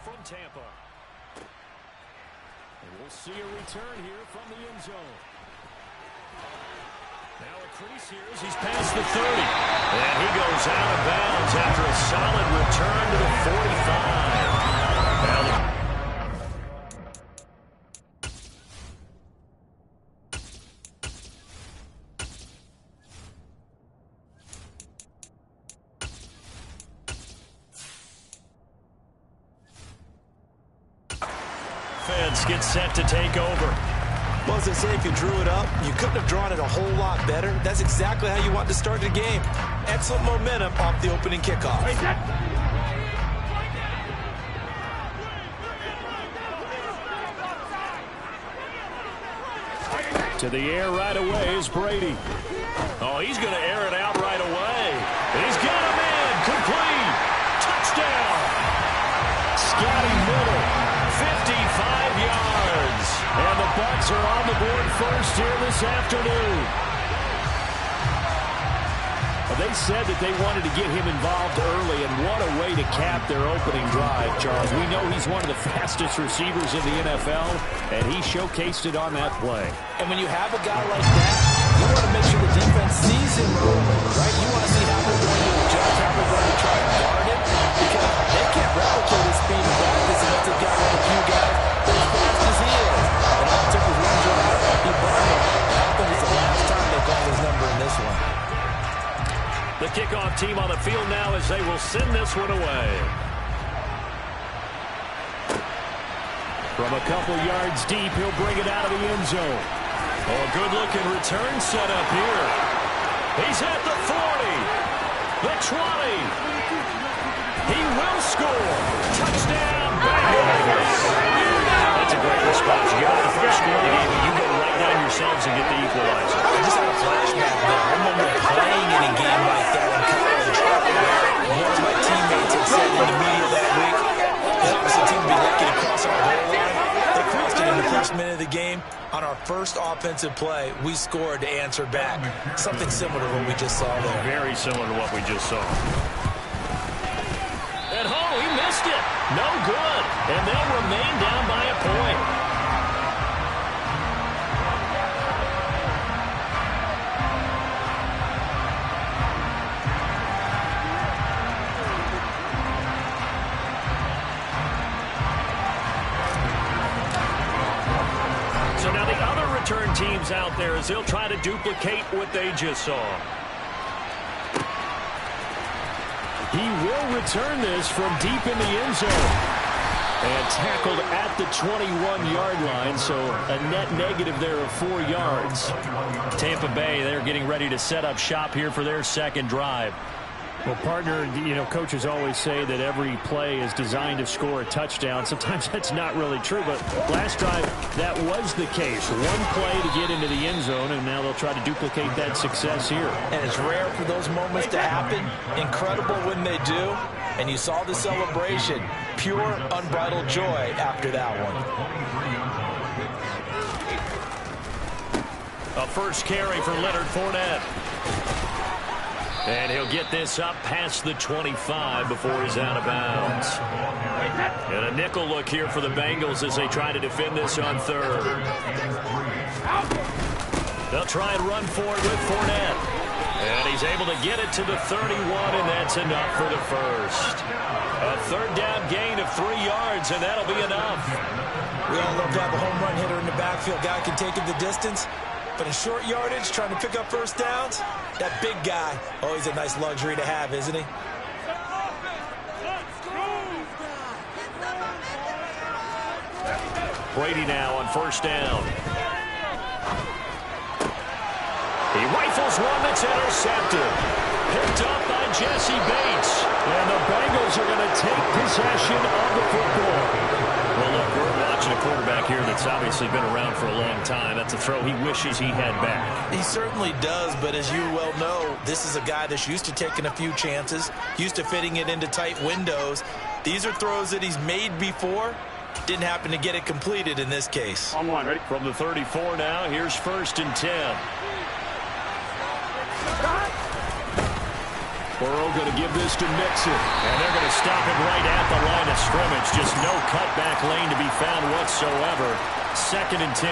from Tampa. And we'll see a return here from the end zone. Now a crease here as he's past the 30. And he goes out of bounds after a solid return to the 45. Now Feds get set to take over. Well, as they say, if you drew it up, you couldn't have drawn it a whole lot better. That's exactly how you want to start the game. Excellent momentum off the opening kickoff. To the air right away is Brady. Oh, he's going to air it out right away. He's got him in. Complete. Touchdown. Scotty Miller, 55 yards. And the Bucs are on the board first here this afternoon. Well, they said that they wanted to get him involved early, and what a way to cap their opening drive, Charles. We know he's one of the fastest receivers in the NFL, and he showcased it on that play. And when you have a guy like that, you want to make sure the defense sees him early, right? You want to see how they're going to adjust, how they're going to try to guard him, because they can't replicate his speed in practice unless they've got one of the few guys as fast as he is. And all it took was one drive, he burned him. I think it's the last time they call his number in this one. The kickoff team on the field now as they will send this one away. From a couple yards deep, he'll bring it out of the end zone. Oh, a good-looking return set up here. He's at the 40, the 20. He will score. Touchdown, Bengals. That's a great response. You get out the first score of the game, and you go right down yourselves and get the equalizer. I just had a flashback there. I remember playing in a game like that in college. One of my teammates had said in the media that week, the opposite team would be lucky to cross our goal line. They crossed it in the first minute of the game. On our first offensive play, we scored to answer back. Something similar to what we just saw there. Very similar to what we just saw. And he missed it. No good. And they'll remain down by a point. So now the other return teams out there as they'll try to duplicate what they just saw. He will return this from deep in the end zone. And tackled at the 21-yard line, so a net negative there of 4 yards. Tampa Bay, they're getting ready to set up shop here for their second drive. Well, partner, coaches always say that every play is designed to score a touchdown. Sometimes that's not really true, but last drive, that was the case. One play to get into the end zone, and now they'll try to duplicate that success here. And it's rare for those moments to happen. Incredible when they do. And you saw the celebration. Pure, unbridled joy after that one. A first carry for Leonard Fournette. And he'll get this up past the 25 before he's out of bounds. And a nickel look here for the Bengals as they try to defend this on third. They'll try and run for it with Fournette. And he's able to get it to the 31, and that's enough for the first. A third down gain of 3 yards, and that'll be enough. We all love to have a home run hitter in the backfield. Guy can take it the distance. But in short yardage, trying to pick up first downs, that big guy, always a nice luxury to have, isn't he? Brady now on first down. He rifles one that's intercepted. Picked up by Jesse Bates. And the Bengals are going to take possession of the football. Well, look, we're watching a quarterback here that's obviously been around for a long time. That's a throw he wishes he had back. He certainly does, but as you well know, this is a guy that's used to taking a few chances, used to fitting it into tight windows. These are throws that he's made before. Didn't happen to get it completed in this case. On one, ready? From the 34 now, here's 1st and 10. Burrow going to give this to Mixon. And they're going to stop him right at the line of scrimmage. Just no cutback lane to be found whatsoever. 2nd and 10.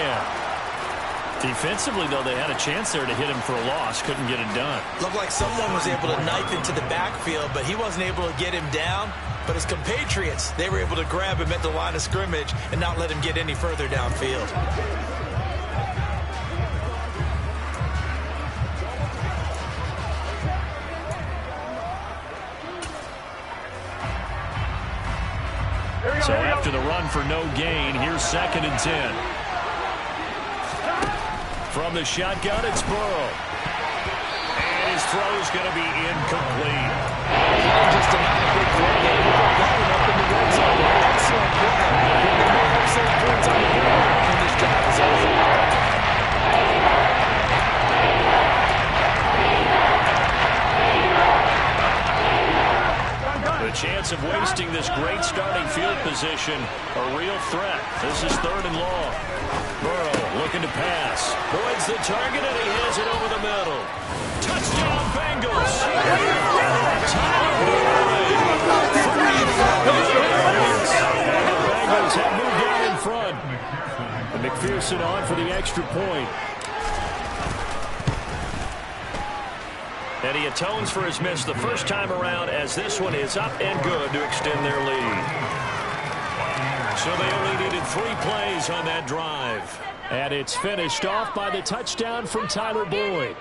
Defensively, though, they had a chance there to hit him for a loss. Couldn't get it done. Looked like someone was able to knife into the backfield, but he wasn't able to get him down. But his compatriots, they were able to grab him at the line of scrimmage and not let him get any further downfield. So after the run for no gain, here's 2nd and 10. From the shotgun, it's Burrow. And his throw's going to be incomplete. Just another big play. He got that one up in the red zone. Excellent play. The more excellent points on the board, and this drive is over. The chance of wasting this great starting field position, a real threat. This is 3rd and long. Burrow looking to pass. Boyd's the target, and he has it over the middle. Touchdown, Bengals! Tyler Boyd! 34 yards. The Bengals have moved out in front. And McPherson on for the extra point. And he atones for his miss the first time around, as this one is up and good to extend their lead. So they only needed 3 plays on that drive. And it's finished off by the touchdown from Tyler Boyd.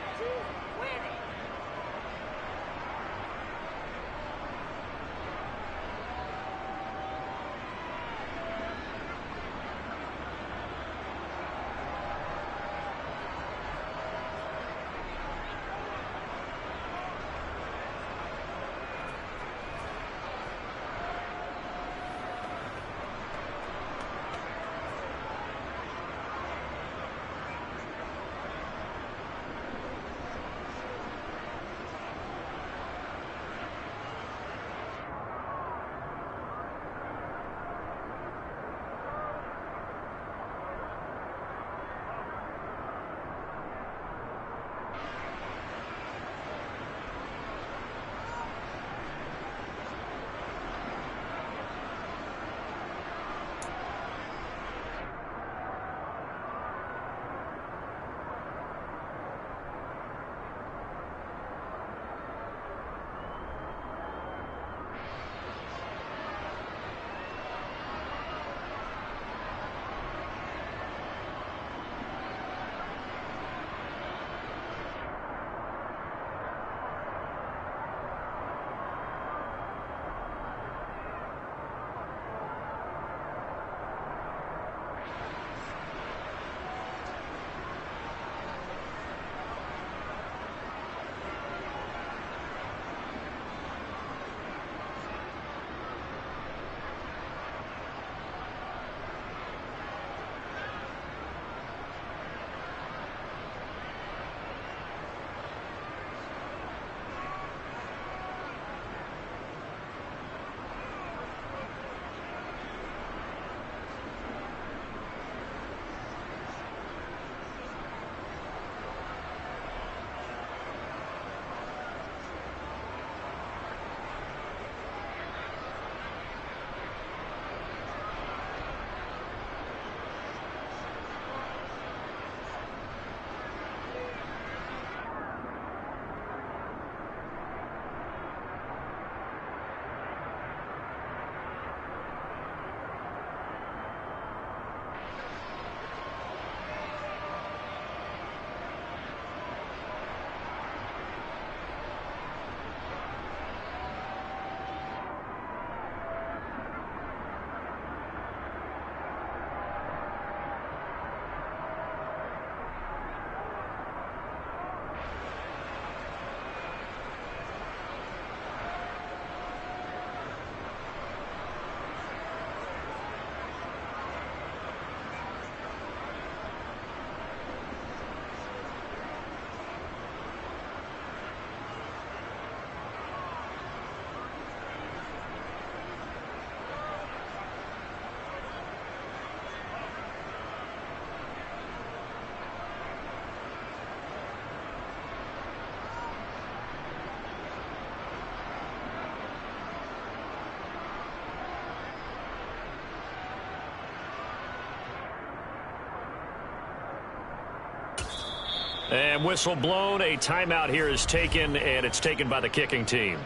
And whistle blown. A timeout here is taken, and it's taken by the kicking team.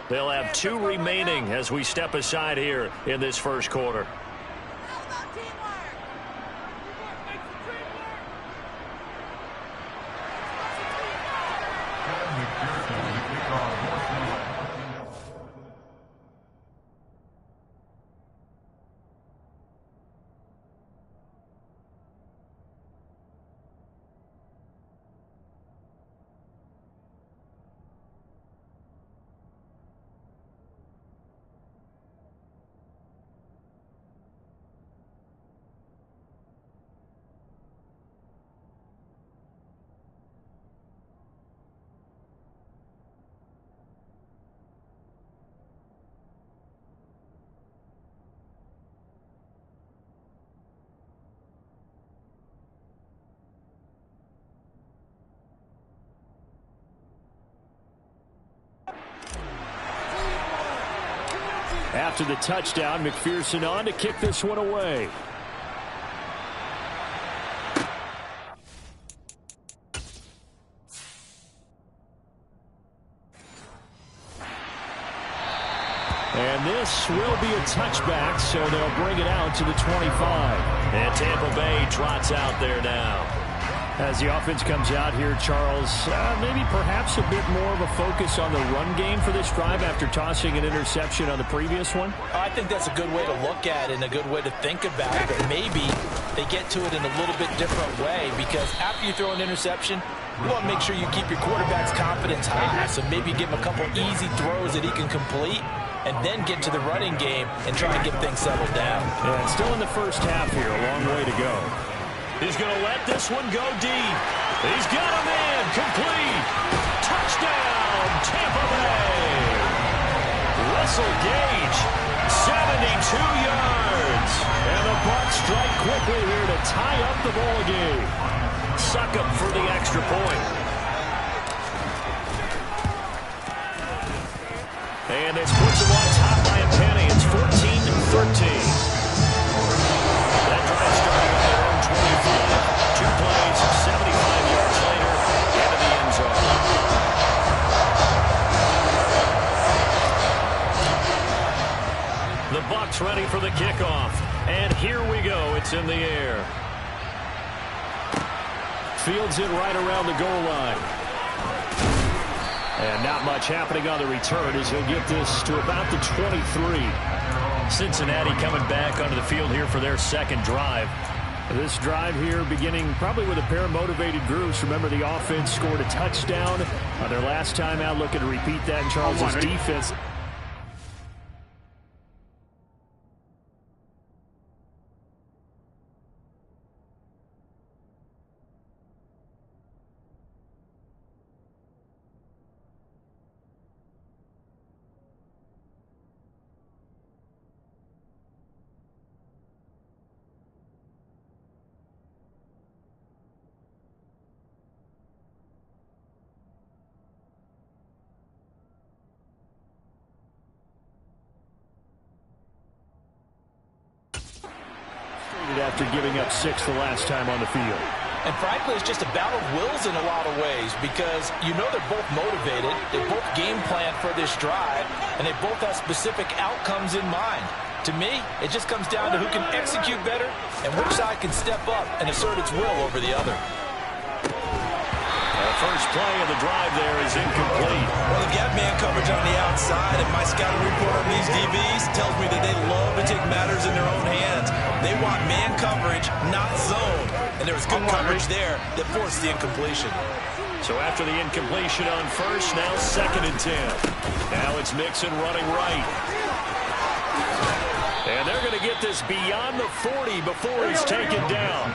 They'll have 2 remaining as we step aside here in this first quarter. After the touchdown, McPherson on to kick this one away. And this will be a touchback, so they'll bring it out to the 25. And Tampa Bay trots out there now. As the offense comes out here, Charles, maybe perhaps a bit more of a focus on the run game for this drive after tossing an interception on the previous one? I think that's a good way to look at it and a good way to think about it. But maybe they get to it in a little bit different way, because after you throw an interception, you want to make sure you keep your quarterback's confidence high. So maybe give him a couple easy throws that he can complete, and then get to the running game and try and get things settled down. Yeah, it's still in the first half here. A long way to go. He's going to let this one go deep. He's got him in. Complete. Touchdown, Tampa Bay. Russell Gage, 72 yards. And the Bucs strike quickly here to tie up the ball game. Succop for the extra point. And this puts him on top by a penny. It's 14-13. That drive started on their own 25. 2 plays, 75 yards later, into the end zone. The Bucs ready for the kickoff. And here we go. It's in the air. Fields it right around the goal line. And not much happening on the return as he'll get this to about the 23. Cincinnati coming back onto the field here for their second drive. This drive here beginning probably with a pair of motivated groups. Remember, the offense scored a touchdown on their last time out. Looking to repeat that in Charles's defense. After giving up 6 the last time on the field. And frankly, it's just a battle of wills in a lot of ways, because you know they're both motivated, they both game plan for this drive, and they both have specific outcomes in mind. To me, it just comes down to who can execute better and which side can step up and assert its will over the other. The first play of the drive there is incomplete. Well, they've got man coverage on the outside, and my scouting report on these DBs tells me that they love to take matters in their own hands. They want man coverage, not zone. And there was good coverage there that forced the incompletion. So after the incompletion on first, now 2nd and 10. Now it's Mixon running right. And they're going to get this beyond the 40 before he's taken down.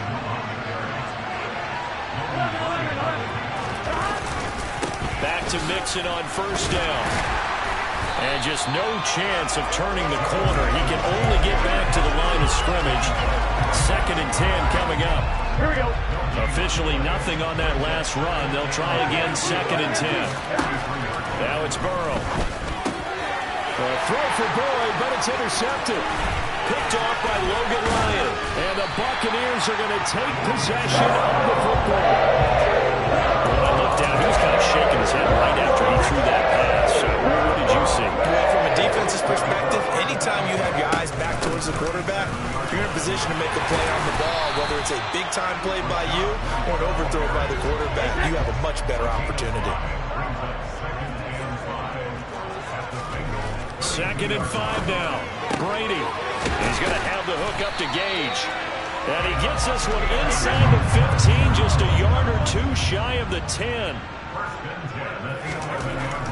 Back to Mixon on first down. And just no chance of turning the corner. He can only get back to the line of scrimmage. 2nd and 10 coming up. Here we go. Officially nothing on that last run. They'll try again 2nd and 10. Now it's Burrow. A throw for Boyd, but it's intercepted. Picked off by Logan Ryan. And the Buccaneers are going to take possession of the football. shaking his head right after he threw that pass. What did you see? Well, from a defense's perspective, anytime you have your eyes back towards the quarterback, you're in a position to make a play on the ball, whether it's a big-time play by you or an overthrow by the quarterback. You have a much better opportunity. 2nd and 5 now. Brady. He's going to have the hook up to Gage. And he gets this one inside the 15, just a yard or two shy of the 10.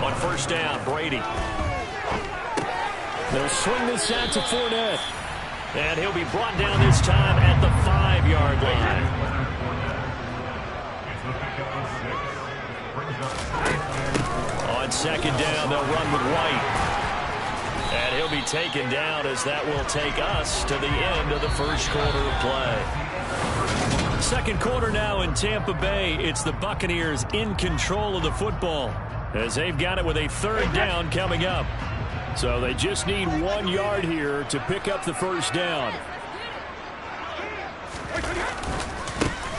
On 1st down, Brady. They'll swing this out to Fournette. And he'll be brought down this time at the 5-yard line. On 2nd down, they'll run with White. And he'll be taken down as that will take us to the end of the 1st quarter of play. 2nd quarter now in Tampa Bay. It's the Buccaneers in control of the football as they've got it with a 3rd down coming up. So they just need 1 yard here to pick up the 1st down.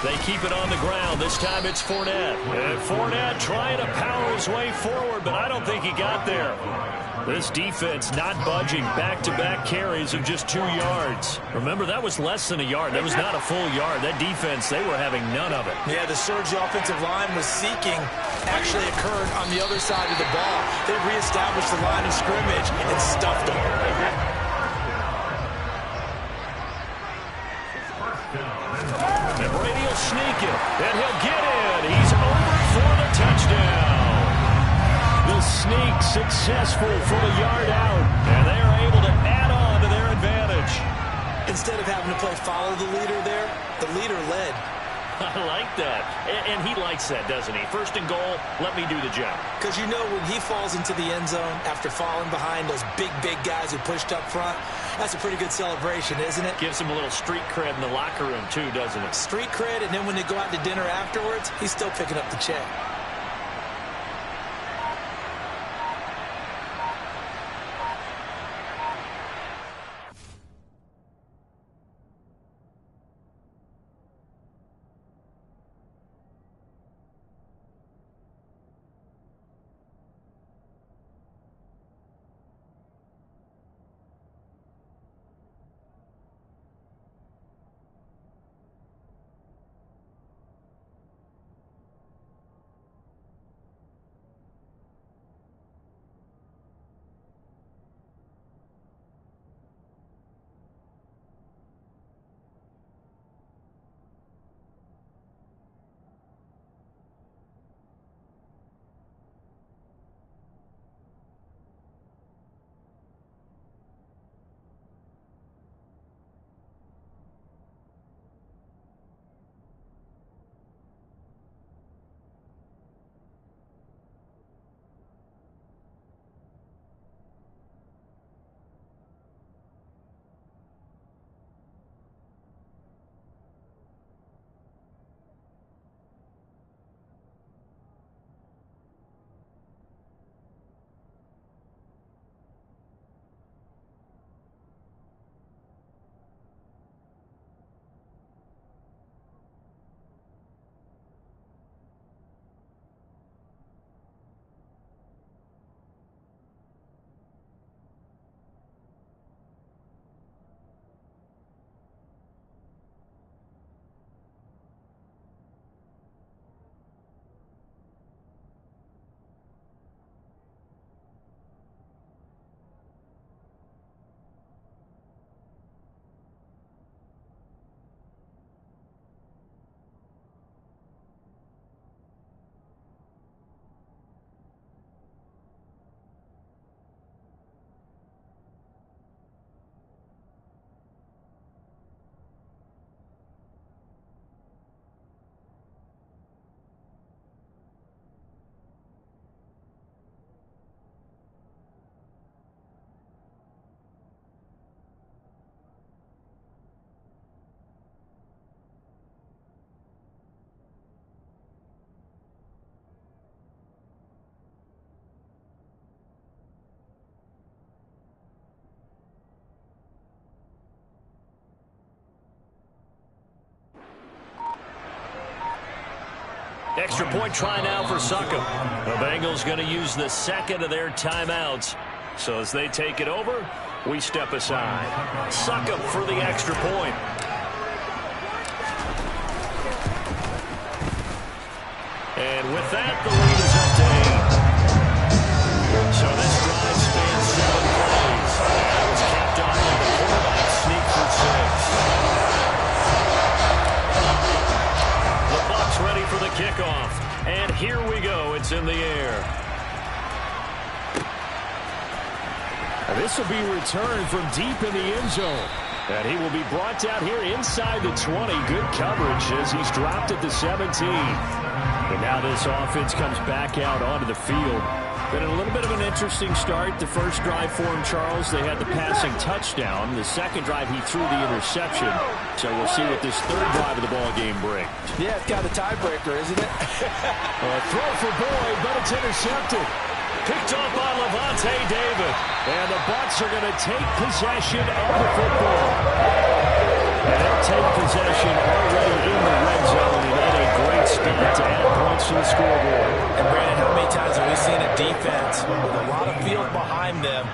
They keep it on the ground. This time it's Fournette. And Fournette trying to power his way forward, but I don't think he got there. This defense not budging. Back-to-back carries of just 2 yards. Remember, that was less than a yard. That was not a full yard. That defense, they were having none of it. Yeah, the surge the offensive line was seeking actually occurred on the other side of the ball. They reestablished the line of scrimmage and stuffed them. And Brady will sneak it, and he'll get in. He's over for the touchdown. The sneak successful from a yard out, and they are able to add on to their advantage. Instead of having to play follow the leader there, the leader led. I like that. And he likes that, doesn't he? 1st and goal, let me do the job. Because you know when he falls into the end zone after falling behind those big guys who pushed up front, that's a pretty good celebration, isn't it? Gives him a little street cred in the locker room, too, doesn't it? Street cred, and then when they go out to dinner afterwards, he's still picking up the check. Extra point try now for Succop. The Bengals going to use the second of their timeouts. So as they take it over, we step aside. Succop for the extra point. And with that, the lead is up to 8. So this drive spans 7 plays. And it was capped off with the quarterback sneak for 6. The Bucs ready for the kickoff. And here we go. It's in the air. And this will be returned from deep in the end zone. And he will be brought down here inside the 20. Good coverage as he's dropped at the 17. And now this offense comes back out onto the field. Been a little bit of an interesting start. The first drive for him, Charles, they had the passing touchdown. The second drive, he threw the interception. So we'll see what this third drive of the ball game brings. Yeah, it's kind of a tiebreaker, isn't it? A throw for Boyd, but it's intercepted. Picked off by Levante David. And the Bucs are going to take possession of the football. And they'll take possession already in the red zone and in a great spot to add points to the scoreboard. And Brandon, how many times have we seen a defense with a lot of field behind them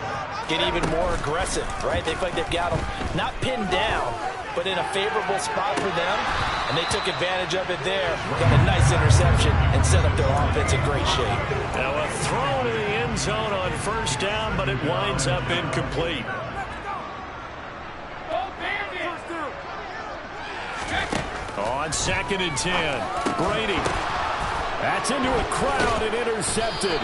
get even more aggressive, right? They feel like they've got them not pinned down, but in a favorable spot for them, and they took advantage of it there. Got a nice interception and set up their offense in great shape. Now a throw to the end zone on first down, but it winds up incomplete. On 2nd and 10, Brady. That's into a crowd and intercepted.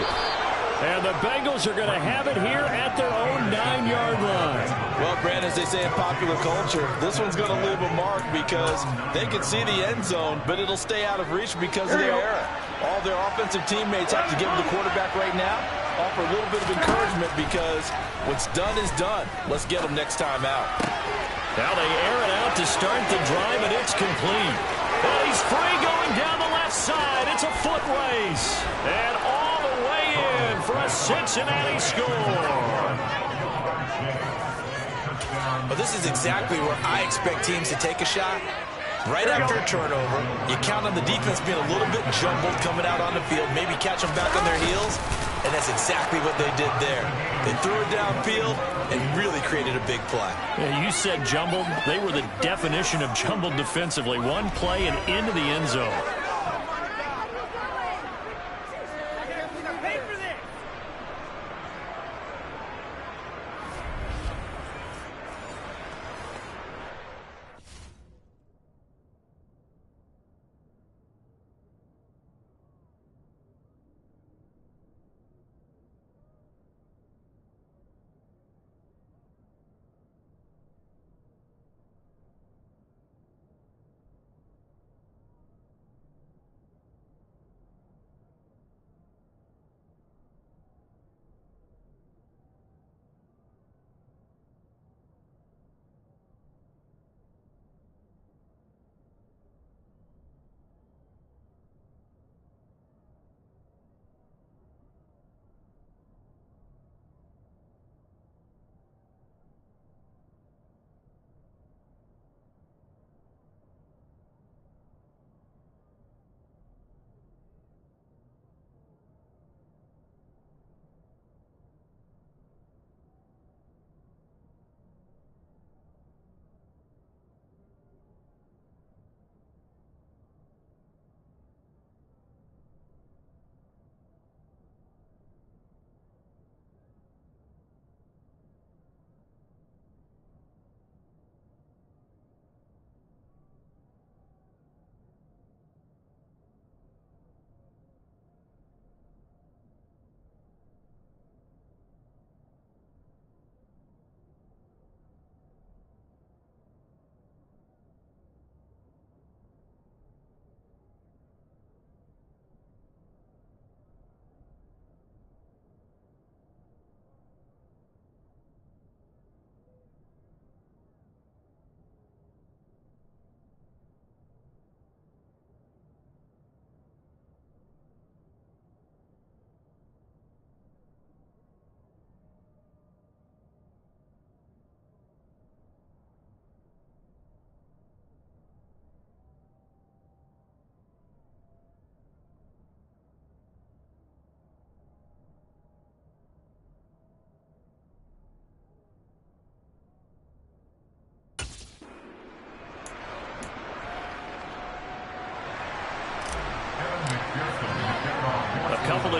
And the Bengals are going to have it here at their own 9-yard line. Well, Brandon, as they say in popular culture, this one's going to leave a mark because they can see the end zone, but it'll stay out of reach because of their error. All their offensive teammates have to give the quarterback right now, offer a little bit of encouragement because what's done is done. Let's get them next time out. Now they air it out to start the drive, and it's complete. And he's free going down the left side. It's a foot race. And all the way in for a Cincinnati score. Well, this is exactly where I expect teams to take a shot. Right after a turnover, you count on the defense being a little bit jumbled coming out on the field, maybe catch them back on their heels, and that's exactly what they did there. They threw it downfield and really created a big play. Yeah, you said jumbled. They were the definition of jumbled defensively. One play and into the end zone.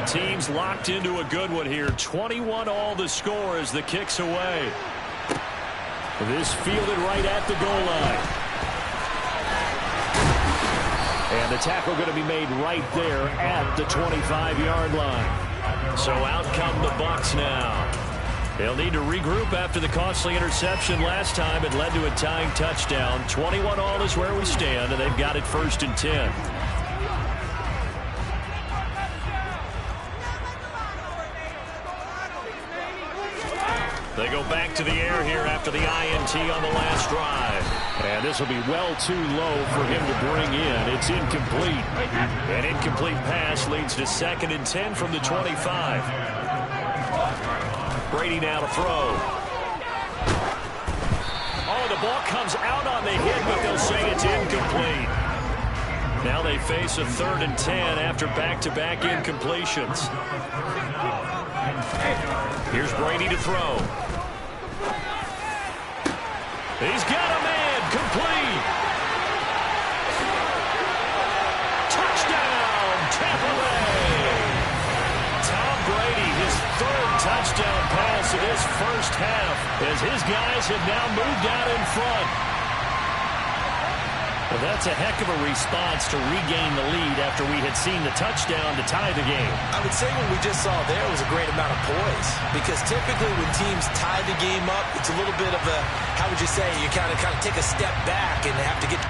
teams locked into a good one here. 21 all the score as the kick's away. This fielded right at the goal line. And the tackle going to be made right there at the 25-yard line. So out come the Bucs now. They'll need to regroup after the costly interception last time. It led to a tying touchdown. 21 all is where we stand, and they've got it 1st and 10. They go back to the air here after the INT on the last drive. And this will be well too low for him to bring in. It's incomplete. An incomplete pass leads to 2nd and 10 from the 25. Brady now to throw. Oh, the ball comes out on the hit, but they'll say it's incomplete. Now they face a 3rd and 10 after back-to-back incompletions. Here's Brady to throw. He's got a man, complete. Touchdown, Tampa Bay. Tom Brady, his 3rd touchdown pass of this first half, as his guys have now moved out in front. Well, that's a heck of a response to regain the lead after we had seen the touchdown to tie the game. I would say what we just saw there was a great amount of poise, because typically when teams tie the game up, it's a little bit of a, how would you say, you kind of take a step back and have to get...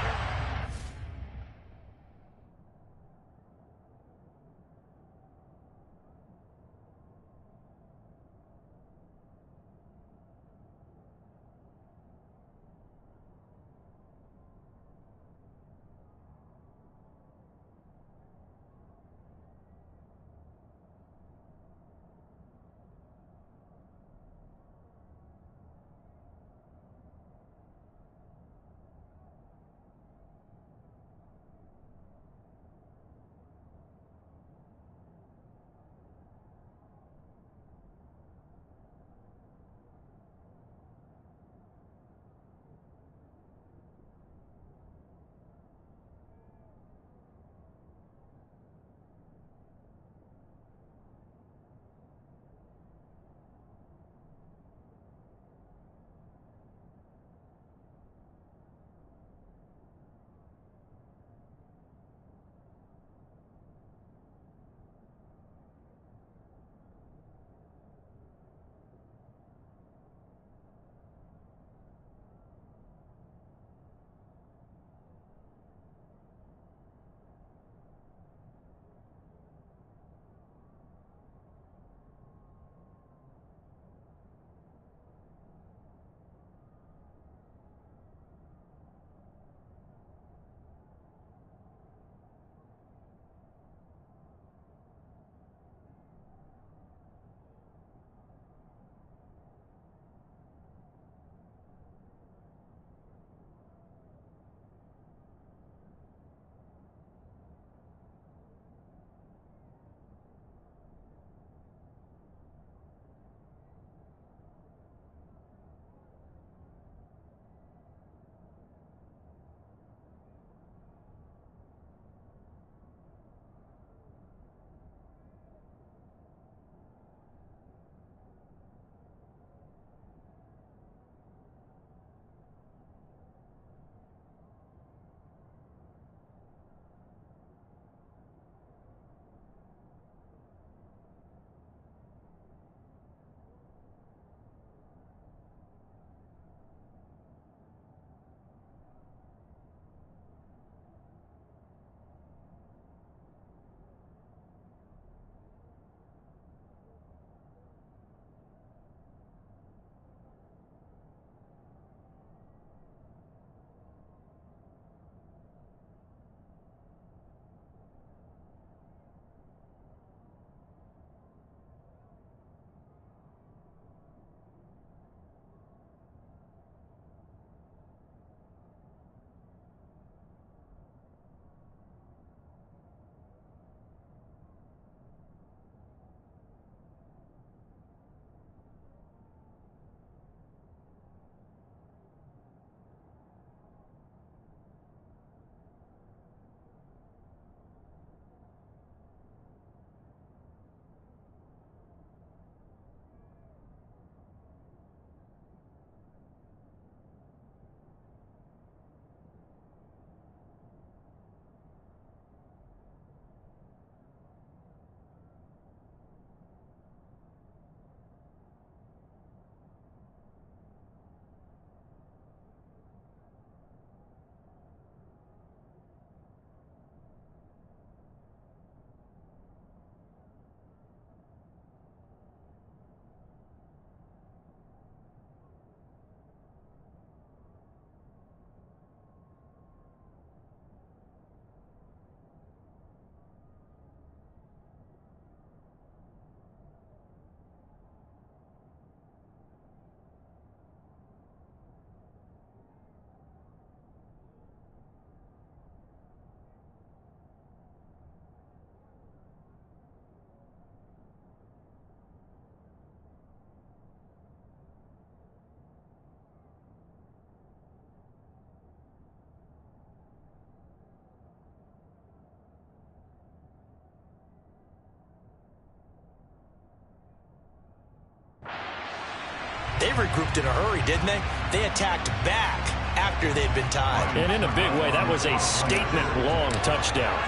They regrouped in a hurry, didn't they? They attacked back after they'd been tied. And in a big way, that was a statement-long touchdown.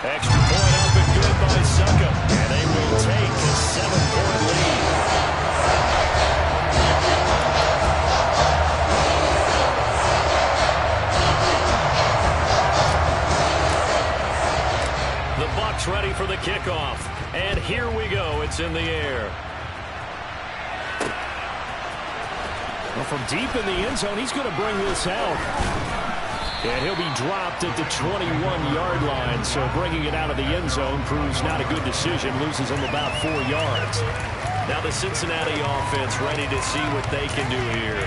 Extra point up and good by Suckup. And they will take a 7-point lead. The Bucs ready for the kickoff. And here we go. It's in the air. Well, from deep in the end zone, he's going to bring this out. And he'll be dropped at the 21-yard line. So bringing it out of the end zone proves not a good decision. Loses him about 4 yards. Now the Cincinnati offense ready to see what they can do here.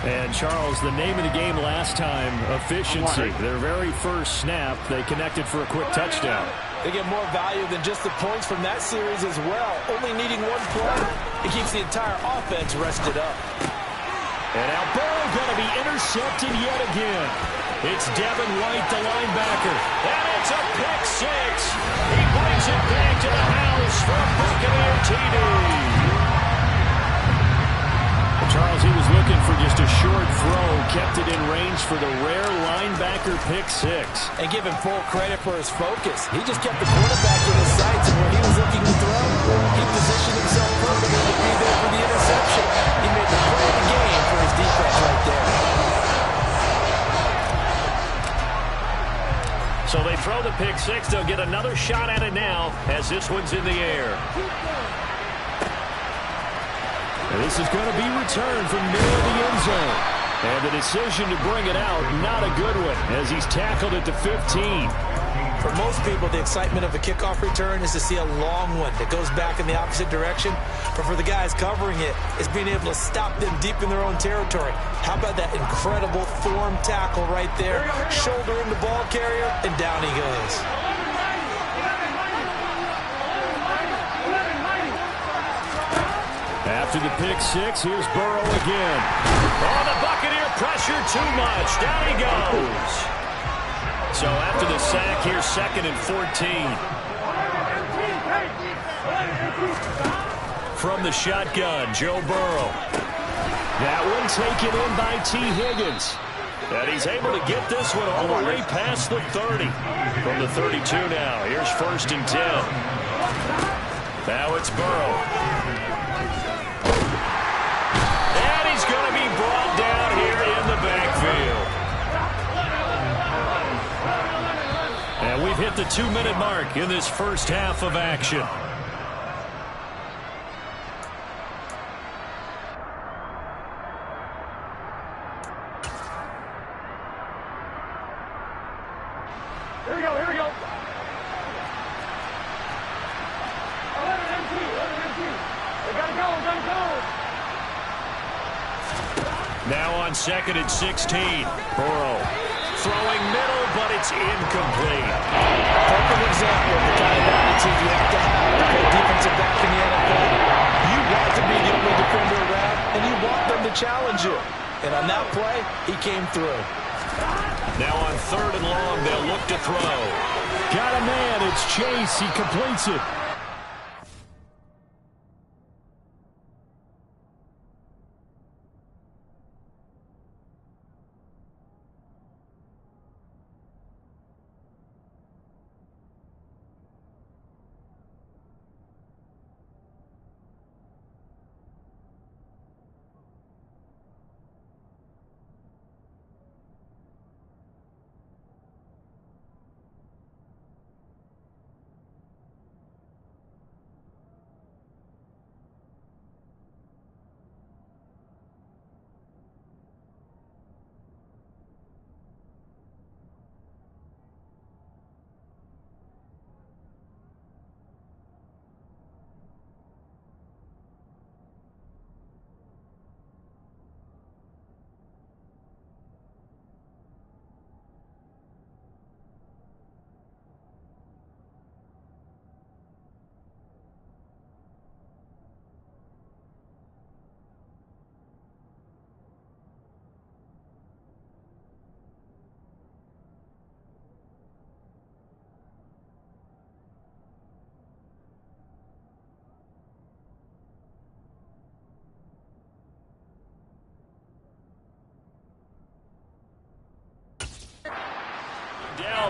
And, Charles, the name of the game last time, efficiency. Their very first snap, they connected for a quick touchdown. They get more value than just the points from that series as well. Only needing one play. It keeps the entire offense rested up. And now Burrow going to be intercepted yet again. It's Devin White, the linebacker. And it's a pick six. He brings it back to the house for a Buccaneer TD. Charles, he was looking for just a short throw, kept it in range for the rare linebacker pick six. And give him full credit for his focus. He just kept the quarterback in his sights, and when he was looking to throw, he positioned himself perfectly to be there for the interception. He made the play of the game for his defense right there. So they throw the pick six. They'll get another shot at it now as this one's in the air. And this is going to be returned from near the end zone. And the decision to bring it out, not a good one, as he's tackled at the 15. For most people, the excitement of a kickoff return is to see a long one that goes back in the opposite direction. But for the guys covering it, it's being able to stop them deep in their own territory. How about that incredible form tackle right there? Shoulder in the ball carrier, and down he goes. After the pick six, here's Burrow again. Oh, the Buccaneer pressure too much. Down he goes. So after the sack, here's 2nd and 14. From the shotgun, Joe Burrow. That one taken in by T. Higgins. And he's able to get this one all the way past the 30. From the 32 now, here's 1st and 10. Now it's Burrow. He's going to be brought down here in the backfield. And we've hit the 2-minute mark in this first half of action. Here we go, here we go. 11 MT. They gotta go. Now on 2nd and 16. Burrow throwing middle, but it's incomplete. Perfect example of the kind of attitude you have to have to play defensive back in the NFL. You want to be the only defender around, and you want them to challenge you. And on that play, he came through. Now on 3rd and long, they'll look to throw. Got a man. It's Chase. He completes it.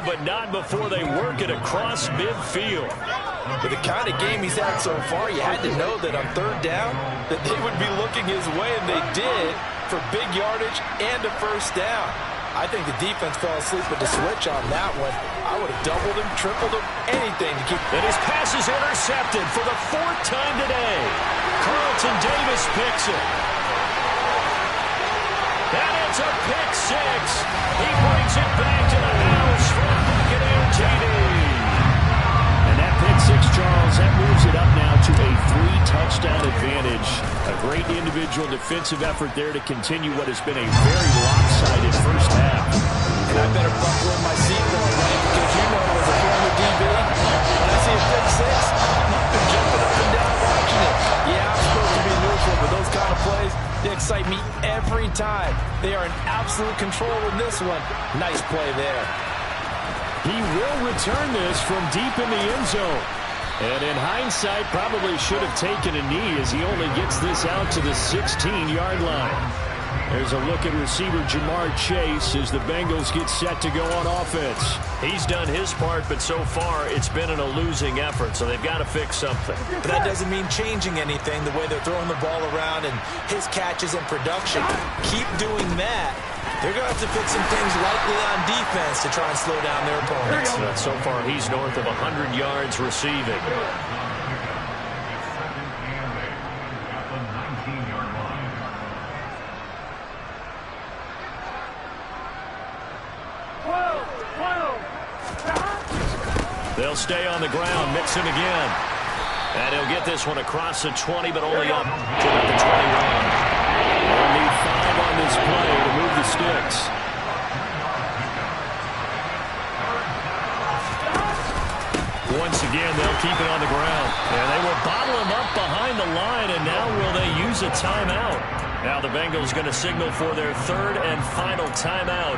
but not before they work it across midfield. With the kind of game he's had so far, you had to know that on third down, that they would be looking his way, and they did, for big yardage and a first down. I think the defense fell asleep with the switch on that one. I would have doubled him, tripled him, anything to keep... And his pass is intercepted for the 4th time today. Carlton Davis picks it. And it's a pick six. He brings it back to the house for a Buccaneer TD. And that pick six, Charles, that moves it up now to a 3-touchdown advantage. A great individual defensive effort there to continue what has been a very lopsided first half. And I better buckle in my seatbelt, man, because you know, as a former DB, when I see a pick six, I've been jumping up and down watching it. Yeah, I'm supposed to be neutral, but those kind of plays, they excite me every time. They are in absolute control in this one. Nice play there. He will return this from deep in the end zone. And in hindsight, probably should have taken a knee as he only gets this out to the 16-yard line. There's a look at receiver Jamar Chase as the Bengals get set to go on offense. He's done his part, but so far it's been in a losing effort, so they've got to fix something. But that doesn't mean changing anything, the way they're throwing the ball around and his catches and production. Keep doing that. They're going to have to fix some things likely on defense to try and slow down their opponents. So far, he's north of 100 yards receiving. They'll stay on the ground, mix him again. And he'll get this one across the 20, but only up to the 21. They'll need 5 on this play to move the sticks. Once again, they'll keep it on the ground. And they will bottle him up behind the line, and now will they use a timeout? Now the Bengals going to signal for their 3rd and final timeout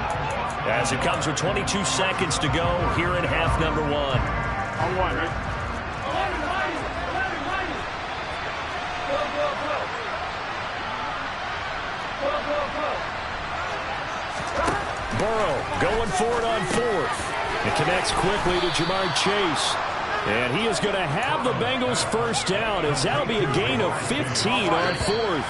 as it comes with 22 seconds to go here in half number 1. On one, right? Burrow going for it on 4th. It connects quickly to Jamar Chase. And he is going to have the Bengals first down as that'll be a gain of 15 on 4th.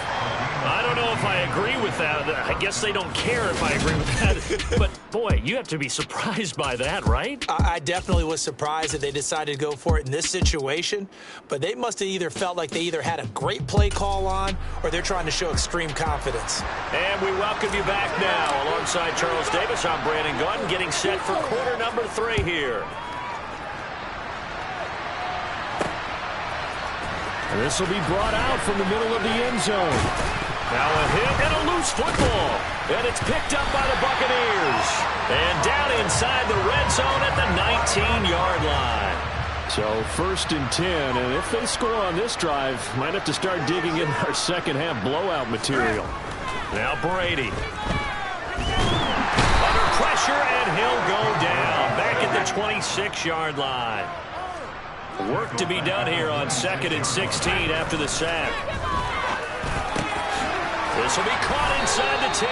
I don't know if I agree with that. I guess they don't care if I agree with that. But, boy, you have to be surprised by that, right? I definitely was surprised that they decided to go for it in this situation. But they must have either felt like they either had a great play call on or they're trying to show extreme confidence. And we welcome you back now. Alongside Charles Davis, I'm Brandon Gunn, getting set for quarter number 3 here. And this will be brought out from the middle of the end zone. Now a hit and a loose football. And it's picked up by the Buccaneers. And down inside the red zone at the 19-yard line. So 1st and 10, and if they score on this drive, might have to start digging in our second half blowout material. Now Brady. Under pressure, and he'll go down. Back at the 26-yard line. Work to be done here on 2nd and 16 after the sack. This will be caught inside the 10.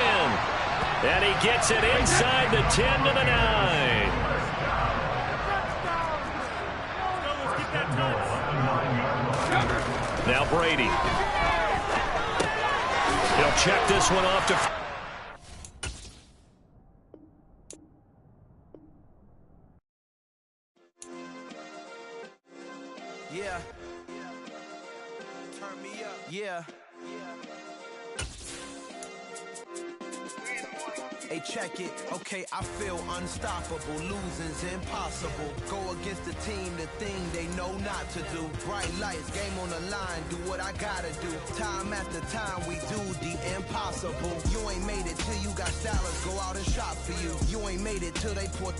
And he gets it inside the 10 to the 9. Now Brady. He'll check this one off to... Yeah. Turn me up. Yeah. Hey, check it. Okay, I feel unstoppable. Losing's impossible. Go against the team, the thing they know not to do. Bright lights, game on the line. Do what I gotta do. Time after time, we do the impossible. You ain't made it till you got salads. Go out and shop for you. You ain't made it till they put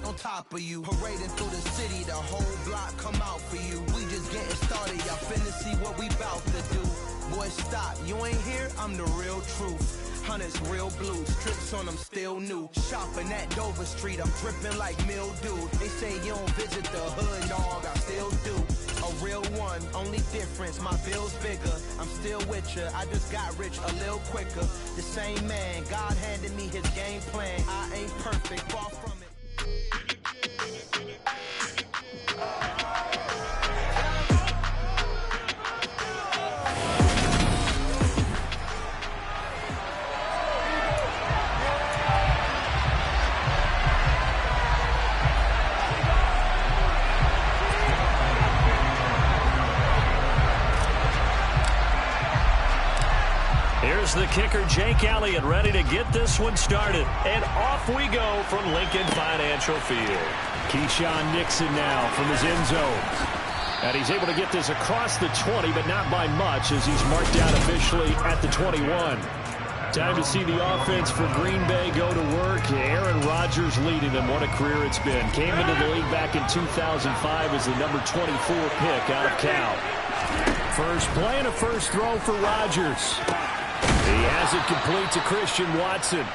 on top of you. Parading through the city, the whole block come out for you. We just getting started. Y'all finna see what we bout to do. Boy, stop. You ain't here? I'm the real truth. Hunters, real blue, strips on them still new. Shopping at Dover Street, I'm dripping like mildew. They say you don't visit the hood, dog, I still do. A real one, only difference, my bill's bigger. I'm still with ya, I just got rich a little quicker. The same man, God handed me his game plan. I ain't perfect, far from it. Here's the kicker, Jake Elliott, ready to get this one started. And off we go from Lincoln Financial Field. Keyshawn Nixon now from his end zone. And he's able to get this across the 20, but not by much as he's marked down officially at the 21. Time to see the offense for Green Bay go to work. Aaron Rodgers leading them. What a career it's been. Came into the league back in 2005 as the number 24 pick out of Cal. First play and a first throw for Rodgers. He has it complete to Christian Watson.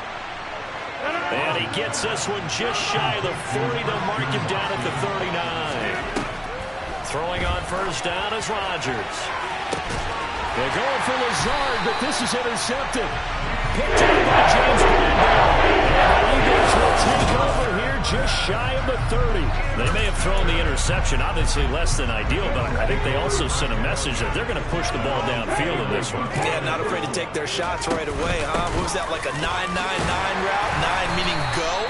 And he gets this one just shy of the 40. They'll mark him down at the 39. Throwing on first down is Rodgers. They're going for Lazard, but this is intercepted. Picked up by James Bradbury. And the Eagles will take over here just shy of the 30. They may have thrown the interception, obviously less than ideal, but I think they also sent a message that they're going to push the ball downfield in this one. Yeah, not afraid to take their shots right away, huh? What was that, like a 9-9-9 route? 9 meaning go?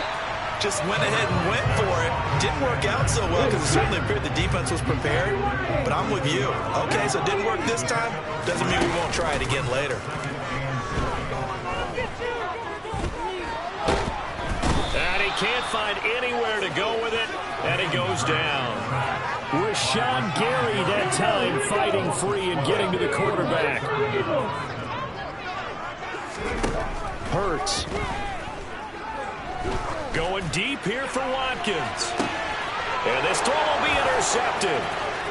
Just went ahead and went for it. Didn't work out so well because it certainly appeared the defense was prepared. But I'm with you. Okay, so it didn't work this time. Doesn't mean we won't try it again later. And he can't find anywhere to go with it. And he goes down. Rashawn Gary that time fighting free and getting to the quarterback. Hurts. Going deep here for Watkins. And this throw will be intercepted.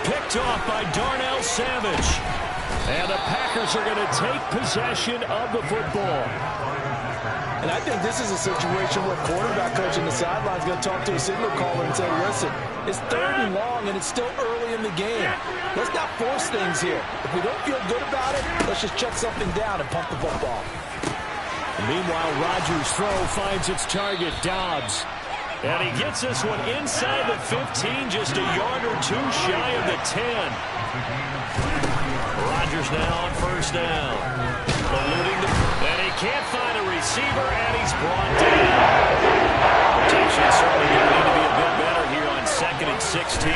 Picked off by Darnell Savage. And the Packers are going to take possession of the football. And I think this is a situation where quarterback coach in the sideline is going to talk to a signal caller and say, listen, it's 3rd and long and it's still early in the game. Let's not force things here. If we don't feel good about it, let's just check something down and pump the football. Meanwhile, Rodgers' throw finds its target, Dobbs. And he gets this one inside the 15, just a yard or two shy of the 10. Rodgers now on first down. And he can't find a receiver, and he's brought down. Protection certainly going to need to be a bit better here on 2nd and 16.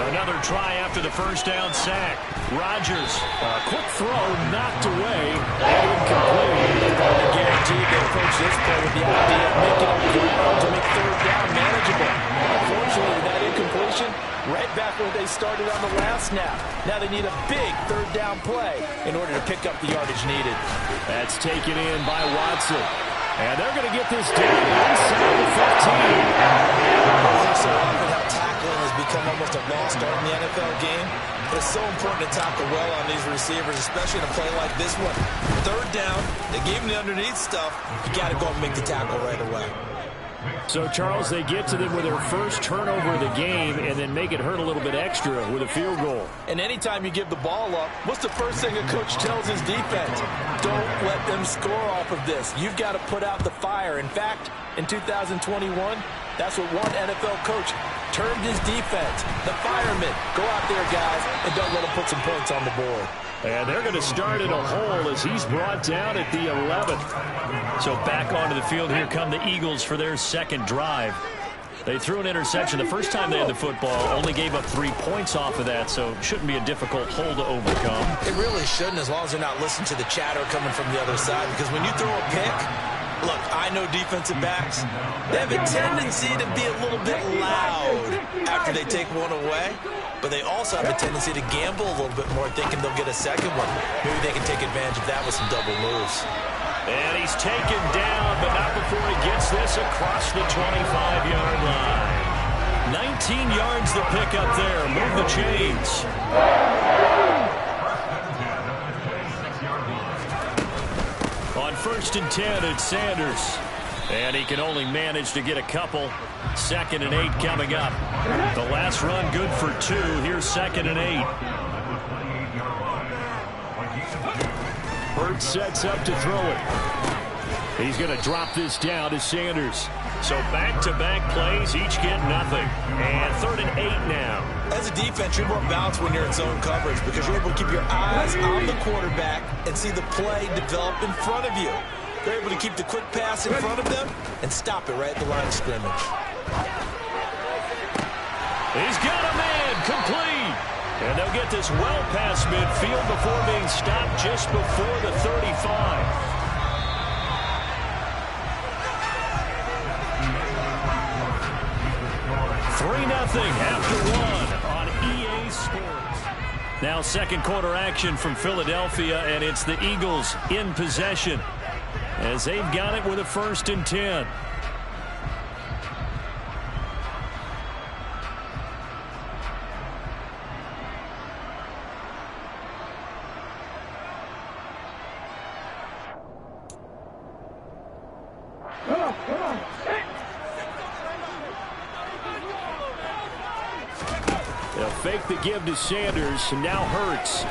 Another try after the first down sack. Rodgers, a quick throw knocked away and incomplete. Guaranteed they approach this play with the idea of making up ground to make 3rd down manageable. Unfortunately, that incompletion right back where they started on the last snap. Now they need a big 3rd down play in order to pick up the yardage needed. That's taken in by Watson. And they're going to get this down inside the 15. So often how tackling has become almost a lost art in the NFL game. But it's so important to tackle well on these receivers, especially in a play like this one. 3rd down, they gave him the underneath stuff. You got to go and make the tackle right away. So, Charles, they get to them with their first turnover of the game and then make it hurt a little bit extra with a field goal. And anytime you give the ball up, what's the first thing a coach tells his defense? Don't let them score off of this. You've got to put out the fire. In fact, in 2021, that's what one NFL coach termed his defense. The firemen. Go out there, guys, and don't let them put some points on the board. And they're going to start in a hole as he's brought down at the 11th. So back onto the field, here come the Eagles for their 2nd drive. They threw an interception the first time they had the football, only gave up 3 points off of that, so it shouldn't be a difficult hole to overcome. It really shouldn't, as long as they're not listening to the chatter coming from the other side, because when you throw a pick, look, I know defensive backs, they have a tendency to be a little bit loud after they take one away, but they also have a tendency to gamble a little bit more, thinking they'll get a second one. Maybe they can take advantage of that with some double moves. And he's taken down, but not before he gets this across the 25-yard line. 19 yards to pick up there. Move the chains. On 1st and 10, it's Sanders. And he can only manage to get a couple. 2nd and 8 coming up. The last run good for 2. Here's 2nd and 8. Hurts sets up to throw it. He's going to drop this down to Sanders. So back-to-back plays, each get nothing. And 3rd and 8 now. As a defense, you're more balanced when you're in zone coverage because you're able to keep your eyes on the quarterback and see the play develop in front of you. They're able to keep the quick pass in front of them and stop it right at the line of scrimmage. He's got a man complete. And they'll get this well past midfield before being stopped just before the 35. 3-0 after one on EA Sports. Now second quarter action from Philadelphia, and it's the Eagles in possession as they've got it with a 1st and 10. They'll fake the give to Sanders, and now Hurts.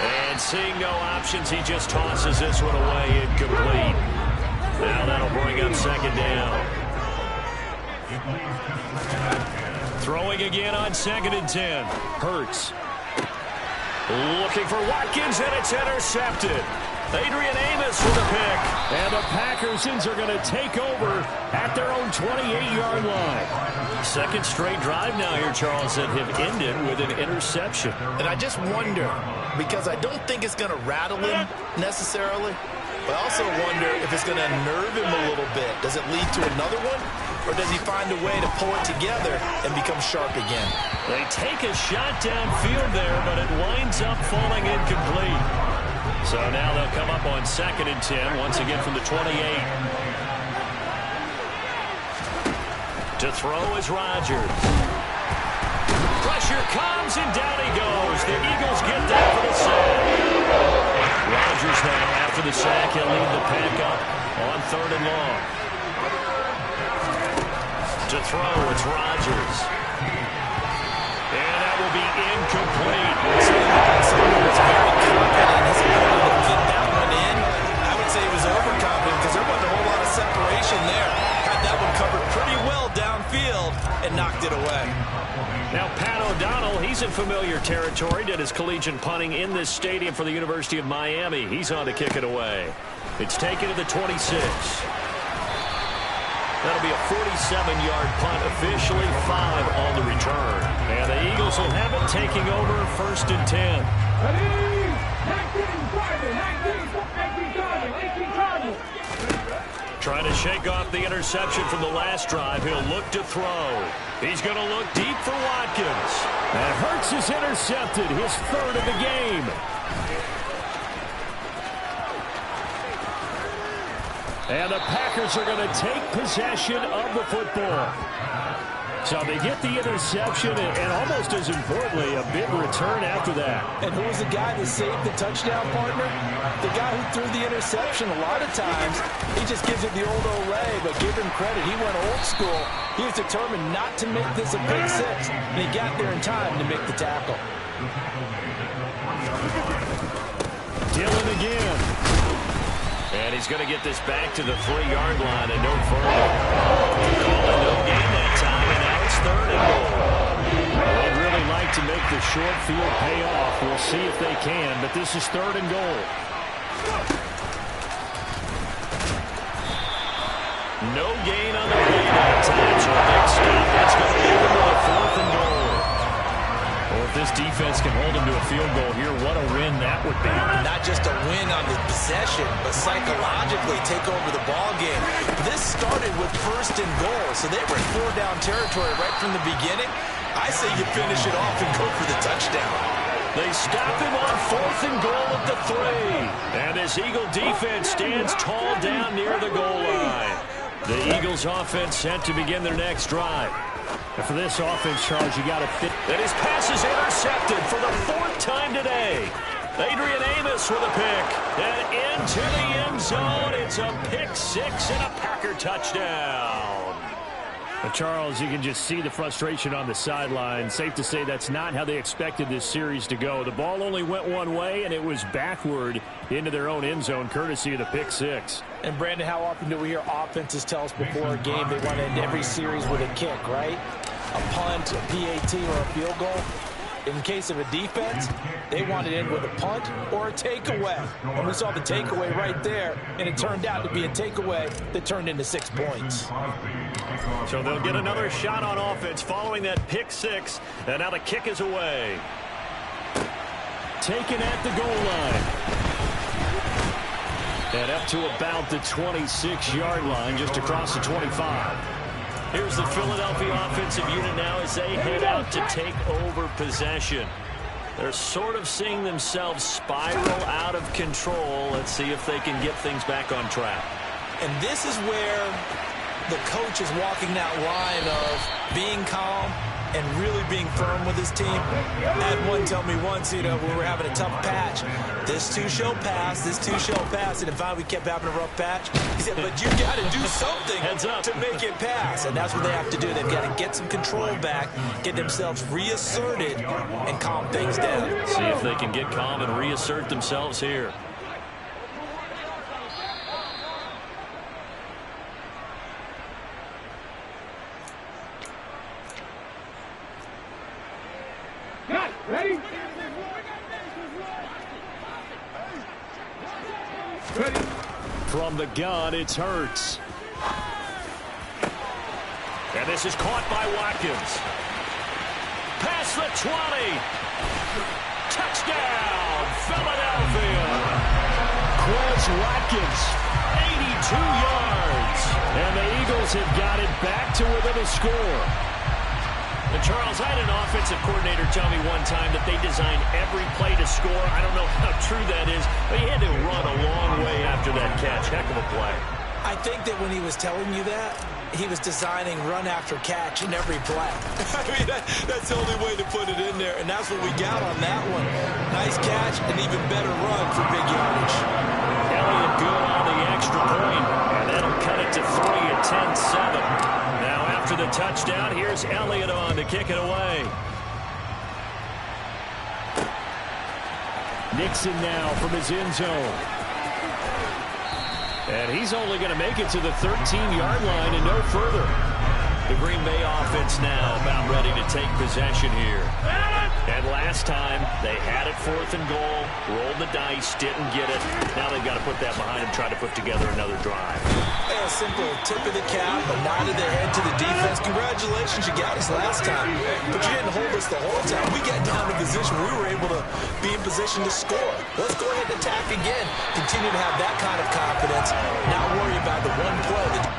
And seeing no options, he just tosses this one away, incomplete. Now that'll bring up 2nd down. Throwing again on 2nd and 10. Hurts. Looking for Watkins, and it's intercepted. Adrian Amos with a pick. And the Packersons are going to take over at their own 28-yard line. Second straight drive now here, Charles, that have ended with an interception. And I just wonder, because I don't think it's going to rattle him necessarily, but I also wonder if it's going to unnerve him a little bit. Does it lead to another one? Or does he find a way to pull it together and become sharp again? They take a shot downfield there, but it winds up falling incomplete. So now they'll come up on 2nd and 10, once again from the 28. To throw is Rodgers. Pressure comes, and down he goes. The Eagles get that for the sack. Rodgers now, after the sack, he'll lead the pack up on 3rd and long. To throw, it's Rodgers. And that will be incomplete. Someone was very confident in his ability to get that one in. I would say he was overconfident because there wasn't a whole lot of separation there. Had that one covered pretty well downfield and knocked it away. Now Pat O'Donnell, he's in familiar territory. Did his collegiate punting in this stadium for the University of Miami. He's on to kick it away. It's taken to the 26. That'll be a 47-yard punt, officially 5 on the return. And the Eagles will have it, taking over 1st and 10. 19 Trying to shake off the interception from the last drive. He'll look to throw. He's going to look deep for Watkins. And Hurts is intercepted, his 3rd of the game. And the Packers are going to take possession of the football. So they get the interception, and almost as importantly, a big return after that. And who was the guy that saved the touchdown, partner? The guy who threw the interception. A lot of times, he just gives it the old Olay, but give him credit. He went old school. He was determined not to make this a big 6, and he got there in time to make the tackle. Dillon again. And he's going to get this back to the 3-yard line and no further. Call it no gain that time, and now it's 3rd and goal. They'd really like to make the short field pay off. We'll see if they can, but this is 3rd and goal. No gain on the play that time, so a big stop. That's going to lead them to the 4th and goal. Well, if this defense can hold them to a field goal here, what a win that would be. Not just a win on the possession, but psychologically take over the ball game. This started with 1st and goal, so they were in 4-down territory right from the beginning. I say you finish it off and go for the touchdown. They stop him on 4th and goal at the 3. And this Eagle defense stands tall down near the goal line. The Eagles offense set to begin their next drive. And for this offense, Charles, you got to fit. And his pass is intercepted for the 4th time today. Adrian Amos with a pick. And into the end zone. It's a pick 6 and a Packer touchdown. Well, Charles, you can just see the frustration on the sideline. Safe to say that's not how they expected this series to go. The ball only went one way, and it was backward into their own end zone, courtesy of the pick 6. And, Brandon, how often do we hear offenses tell us before a game they want to end every series with a kick, right? A punt, a PAT, or a field goal. In case of a defense, they want to end with a punt or a takeaway. And we saw the takeaway right there, and it turned out to be a takeaway that turned into 6 points. So they'll get another shot on offense following that pick six. And now the kick is away. Taken at the goal line. And up to about the 26-yard line, just across the 25. Here's the Philadelphia offensive unit now as they head out to take over possession. They're sort of seeing themselves spiral out of control. Let's see if they can get things back on track. And this is where the coach is walking that line of being calm and really being firm with his team. I had one tell me once, when we were having a tough patch, this too shall pass, this too shall pass. And if we kept having a rough patch, he said, but you got to do something to make it pass. And that's what they have to do. They've got to get some control back, get themselves reasserted, and calm things down. See if they can get calm and reassert themselves here. Ready? From the gun, it's Hurts. And this is caught by Watkins. Past the 20. Touchdown, Philadelphia. Quez Watkins, 82 yards. And the Eagles have got it back to within a score. And Charles, I had an offensive coordinator tell me one time that they design every play to score. I don't know how true that is, but he had to run a long way after that catch. Heck of a play. I think that when he was telling you that, he was designing run after catch in every play. I mean, that's the only way to put it in there, and that's what we got on that one. Nice catch, and even better run for big yardage. Elliott good on the extra point, and that'll cut it to 3 at 10-7. Now after the touchdown, here's Elliott on to kick it away. Nixon now from his end zone. And he's only going to make it to the 13-yard line and no further. The Green Bay offense now about ready to take possession here. And last time, they had it 4th and goal, rolled the dice, didn't get it. Now they've got to put that behind them, try to put together another drive. A simple tip of the cap, a nod of the head to the defense. Congratulations, you got us last time. But you didn't hold us the whole time. We got down to position. We were able to be in position to score. Let's go ahead and attack again. Continue to have that kind of confidence. Not worry about the one play.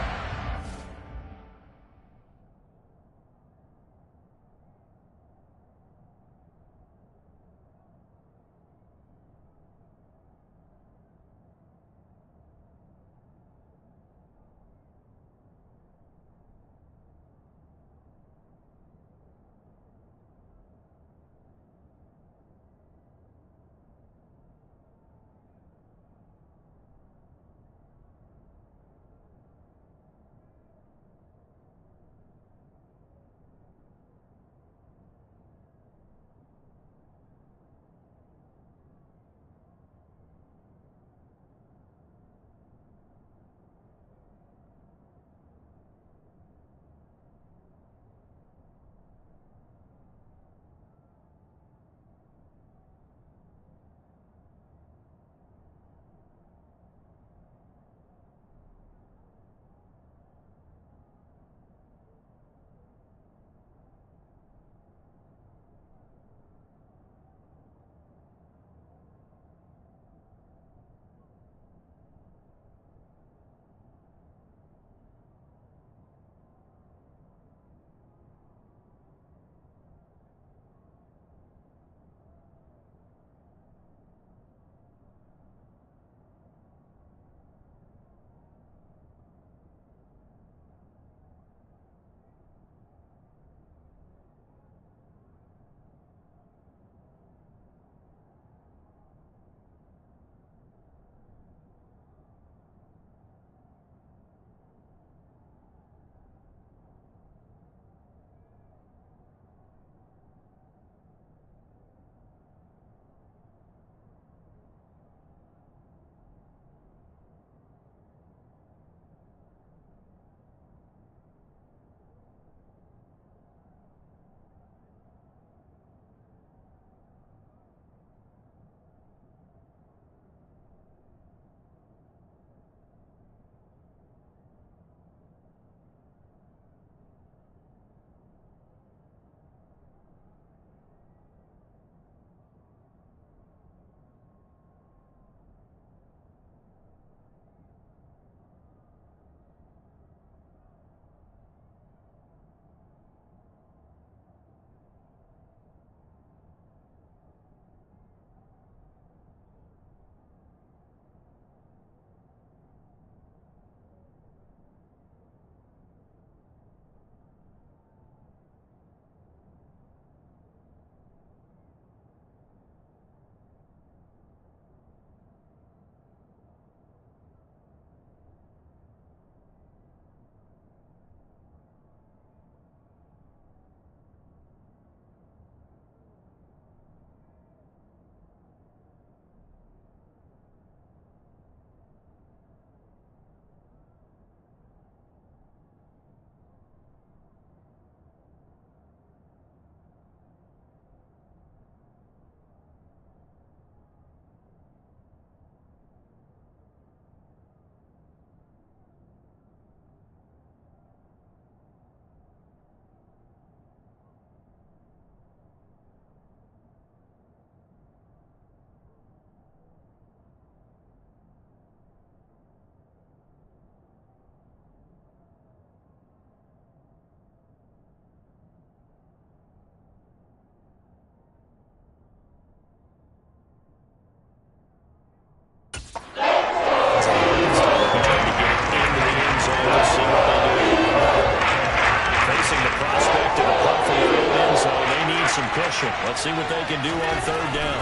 See what they can do on third down.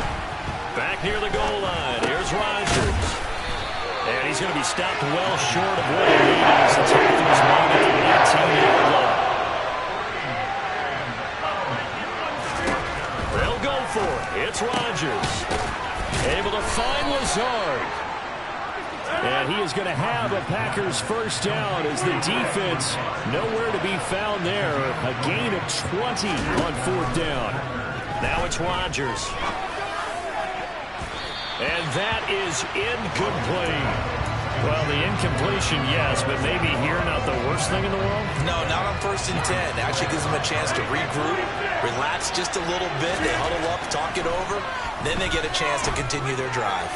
Back near the goal line. Here's Rodgers. And he's going to be stopped well short of what he needed as the Texans made it to the 18-yard line. They'll go for it. It's Rodgers. Able to find Lazard. And he is going to have a Packers first down as the defense nowhere to be found there. A gain of 20 on fourth down. Now it's Rodgers. And that is incomplete. Well, the incompletion, yes, but maybe here not the worst thing in the world? No, not on 1st and 10. Actually gives them a chance to regroup, relax just a little bit. They huddle up, talk it over. Then they get a chance to continue their drive.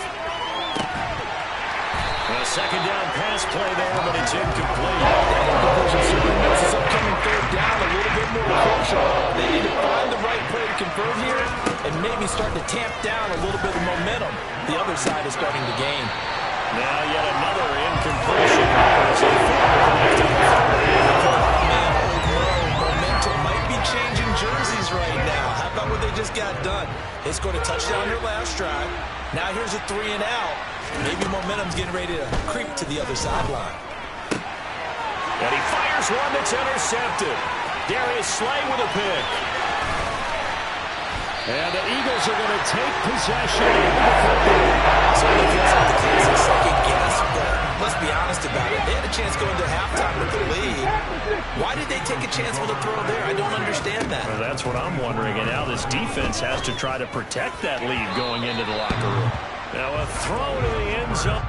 A second down pass play there, but it's incomplete. That incompletion certainly makes this upcoming third down a little bit more crucial. They need to find the right play to convert here and maybe start to tamp down a little bit of momentum the other side is starting to gain. Now yet another incompletion. Momentum might be changing jerseys right now. How about what they just got done? They scored a touchdown their last drive. Now here's a 3 and out. Maybe momentum's getting ready to creep to the other sideline. And he fires one that's intercepted. Darius Slay with a pick. And the Eagles are going to take possession of the football. Certainly feels like the classic second guess, but let's be honest about it. They had a chance going to halftime with the lead. Why did they take a chance with a throw there? I don't understand that. Well, that's what I'm wondering. And now this defense has to try to protect that lead going into the locker room. Now a throw to the end zone.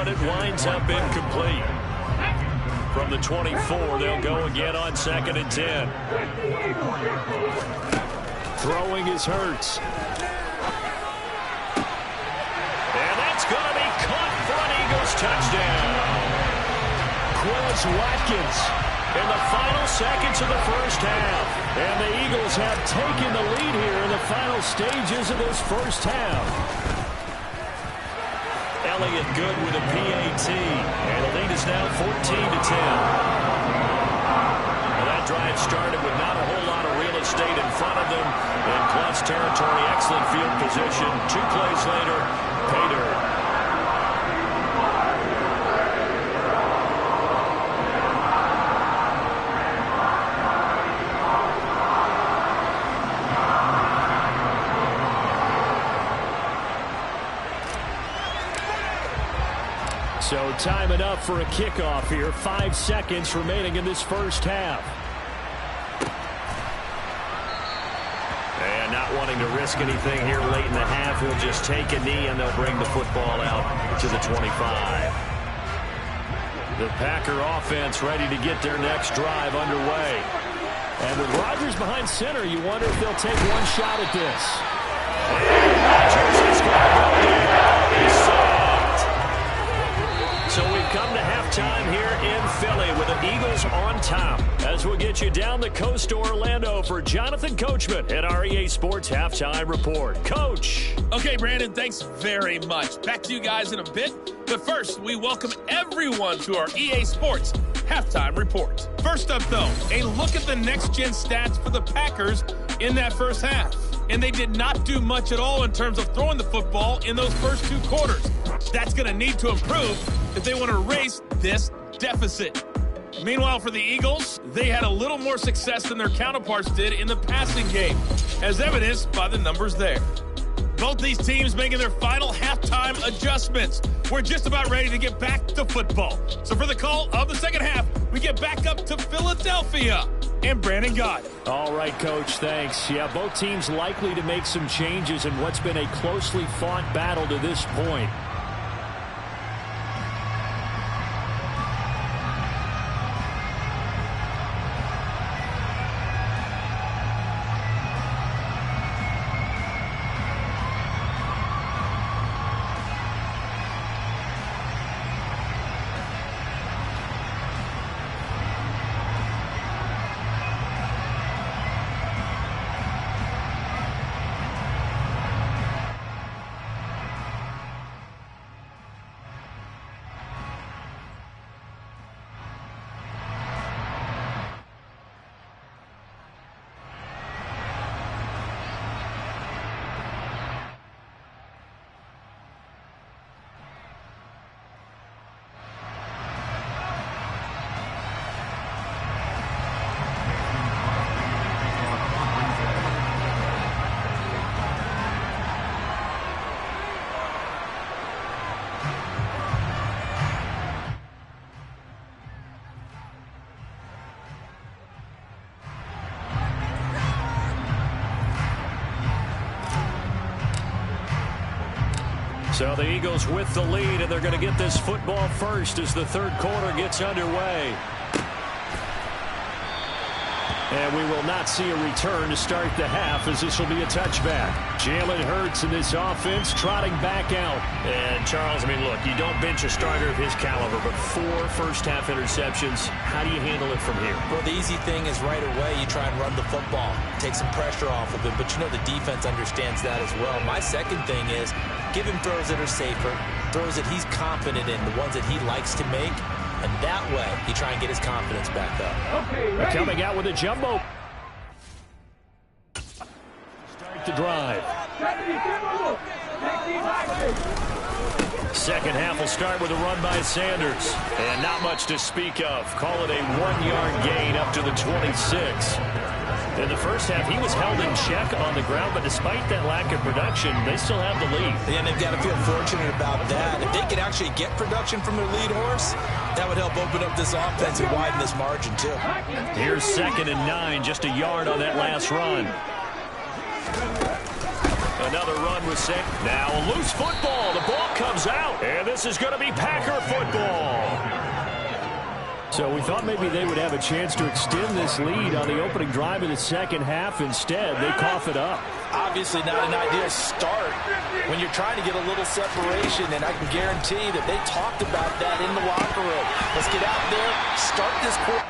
but it winds up incomplete. From the 24, they'll go again on 2nd and 10. Throwing is Hurts. And that's going to be caught for an Eagles touchdown. Quez Watkins in the final seconds of the first half. And the Eagles have taken the lead here in the final stages of this first half. Elliott good with a PAT. And the lead is now 14-10. Well, that drive started with not a whole lot of real estate in front of them. In plus territory, excellent field position. 2 plays later, pay dirt. So time enough for a kickoff here. 5 seconds remaining in this first half. And not wanting to risk anything here late in the half, he'll just take a knee and they'll bring the football out to the 25. The Packer offense ready to get their next drive underway. And with Rodgers behind center, you wonder if they'll take one shot at this. And Rodgers is going to go down. He's sacked. So we've come to halftime here in Philly with the Eagles on top. As we'll get you down the coast to Orlando for Jonathan Coachman at our EA Sports Halftime Report. Coach. Okay, Brandon, thanks very much. Back to you guys in a bit. But first, we welcome everyone to our EA Sports Halftime Report. First up, though, a look at the next-gen stats for the Packers in that first half. And they did not do much at all in terms of throwing the football in those first 2 quarters. That's going to need to improve if they want to erase this deficit. Meanwhile, for the Eagles, they had a little more success than their counterparts did in the passing game, as evidenced by the numbers there. Both these teams making their final halftime adjustments. We're just about ready to get back to football. So for the call of the second half, we get back up to Philadelphia and Brandon Gott. All right, Coach, thanks. Yeah, both teams likely to make some changes in what's been a closely fought battle to this point. So the Eagles with the lead, and they're going to get this football first as the third quarter gets underway. And we will not see a return to start the half, as this will be a touchback. Jalen Hurts in this offense trotting back out. And Charles, I mean, look, you don't bench a starter of his caliber, but 4 first-half interceptions. How do you handle it from here? Well, the easy thing is right away you try and run the football, take some pressure off of him. But you know the defense understands that as well. My second thing is give him throws that are safer, throws that he's confident in, the ones that he likes to make. And that way, you try and get his confidence back up. Okay, coming out with a jumbo. Start the drive. Second half will start with a run by Sanders. And not much to speak of. Call it a 1-yard gain up to the 26. In the first half, he was held in check on the ground, but despite that lack of production, they still have the lead. And they've got to feel fortunate about that. If they could actually get production from their lead horse, that would help open up this offense and widen this margin, too. Here's 2nd and 9, just a yard on that last run. And Another run with Sam. Now a loose football. The ball comes out. And this is going to be Packer football. So we thought maybe they would have a chance to extend this lead on the opening drive of the second half. Instead, they cough it up. Obviously not an ideal start when you're trying to get a little separation, and I can guarantee that they talked about that in the locker room. Let's get out there, start this quarter.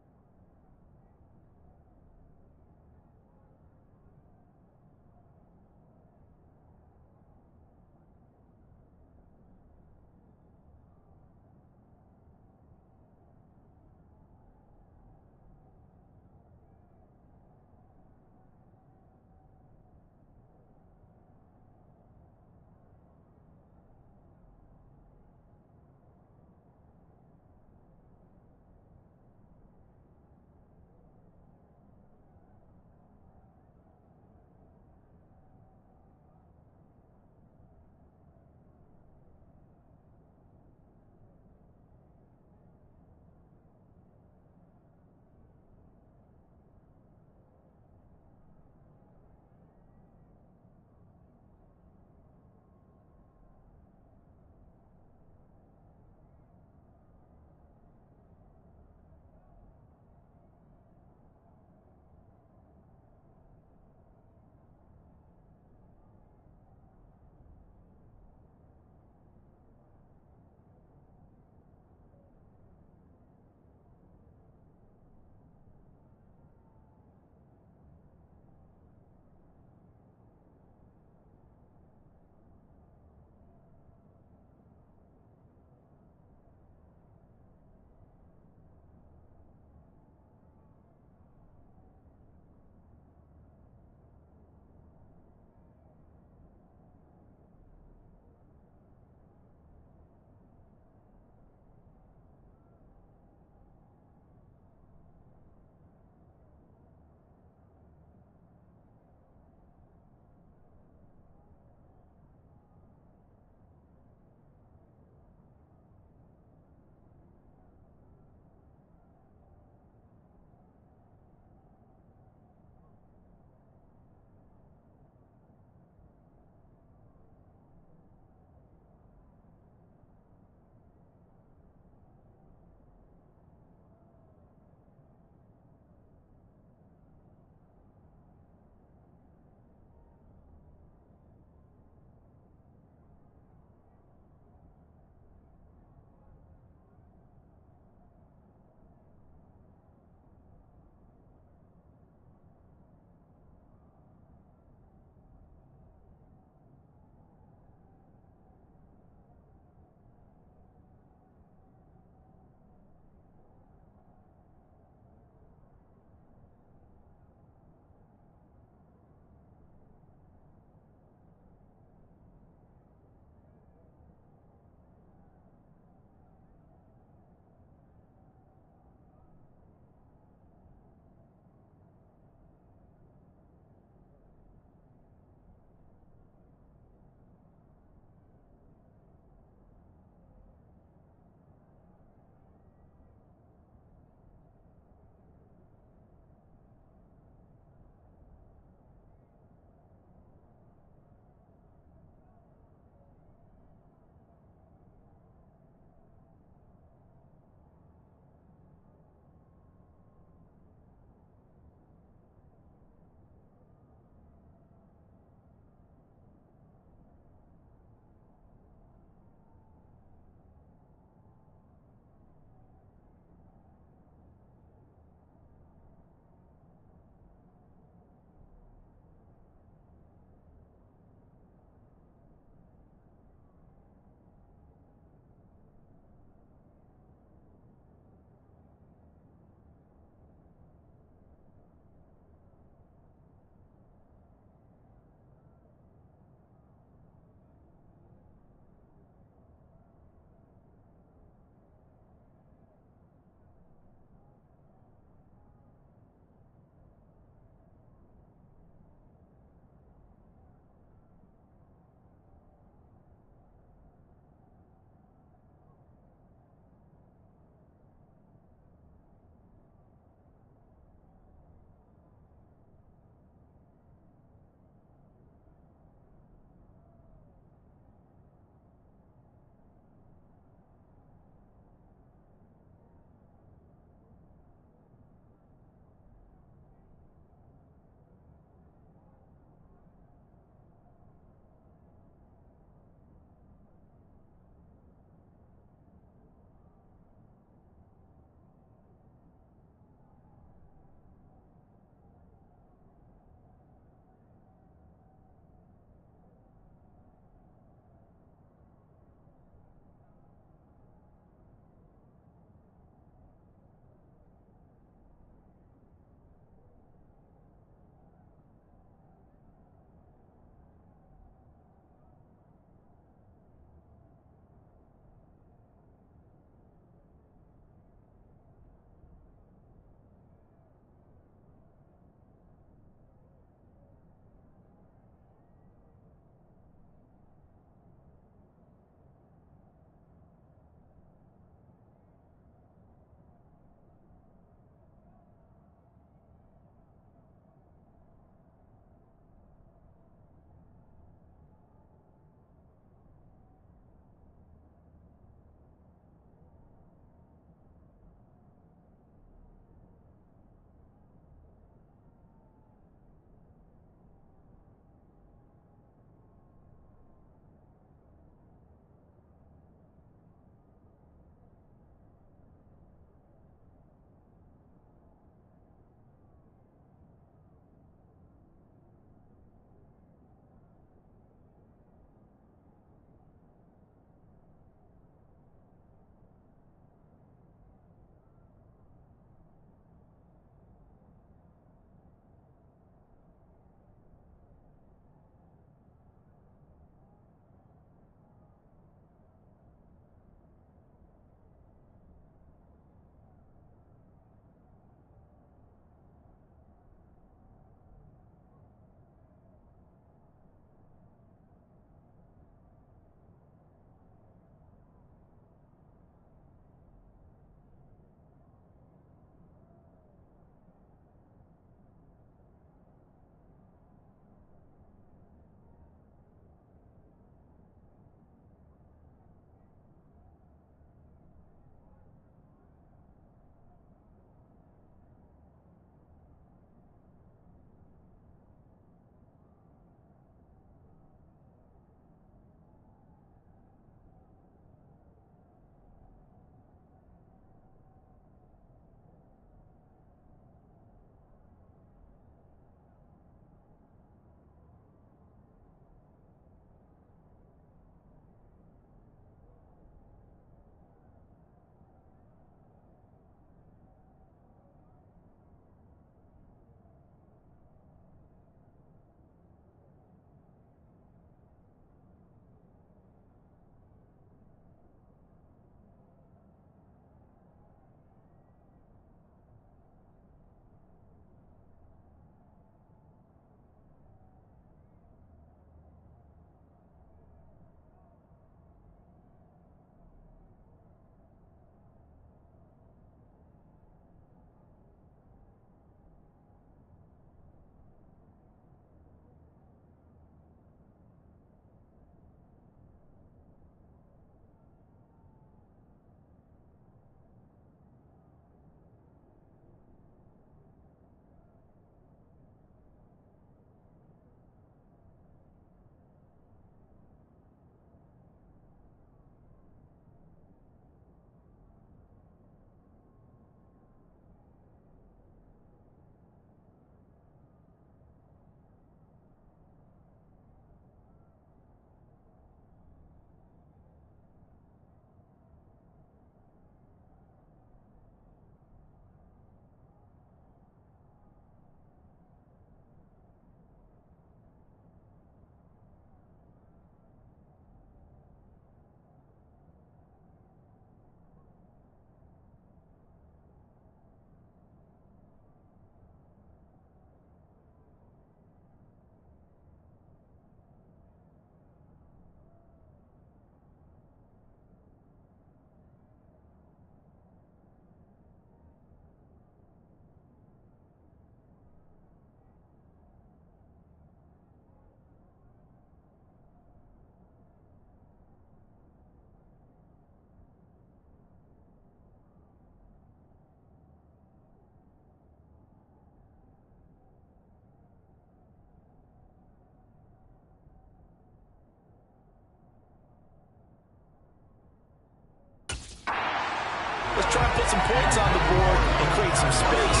Just try and put some points on the board and create some space.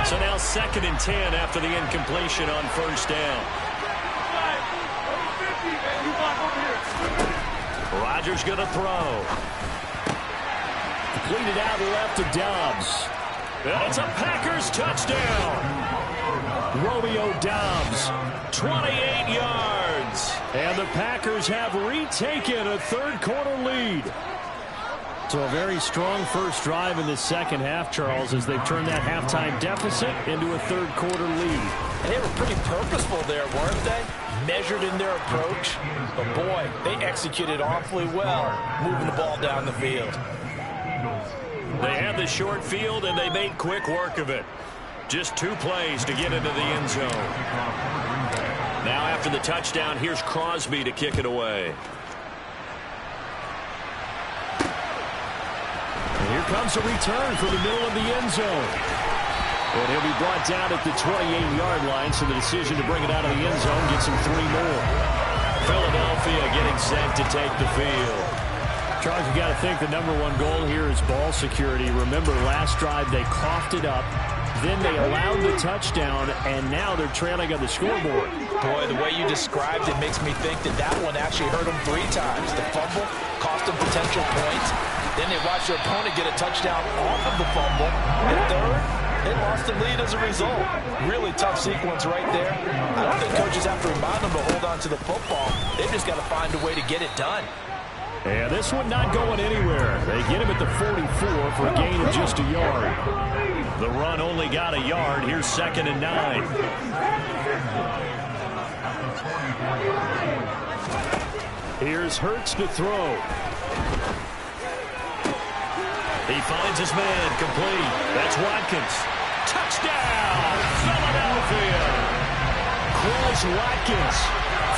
So now 2nd and 10 after the incompletion on first down. Rodgers going to throw. Completed out left to Dobbs. And it's a Packers touchdown. Romeo Dobbs, 28 yards. And the Packers have retaken a third-quarter lead. So a very strong first drive in the second half, Charles, as they've turned that halftime deficit into a third-quarter lead. And they were pretty purposeful there, weren't they? Measured in their approach. But, boy, they executed awfully well, moving the ball down the field. They had the short field, and they made quick work of it. Just 2 plays to get into the end zone. Now after the touchdown, here's Crosby to kick it away. And here comes a return from the middle of the end zone. And he'll be brought down at the 28-yard line, so the decision to bring it out of the end zone gets him 3 more. Philadelphia getting set to take the field. Charles, you got to think the #1 goal here is ball security. Remember, last drive they coughed it up, then they allowed the touchdown, and now they're trailing on the scoreboard. Boy, the way you described it makes me think that that one actually hurt them 3 times. The fumble cost them potential points. Then they watched their opponent get a touchdown off of the fumble. And third, they lost the lead as a result. Really tough sequence right there. I don't think coaches have to remind them to hold on to the football. They've just got to find a way to get it done. And this one not going anywhere. They get him at the 44 for a gain of just a yard. The run only got a yard. Here's 2nd and 9. Here's Hurts to throw. He finds his man, complete. That's Watkins. Touchdown, Philadelphia. Quez Watkins,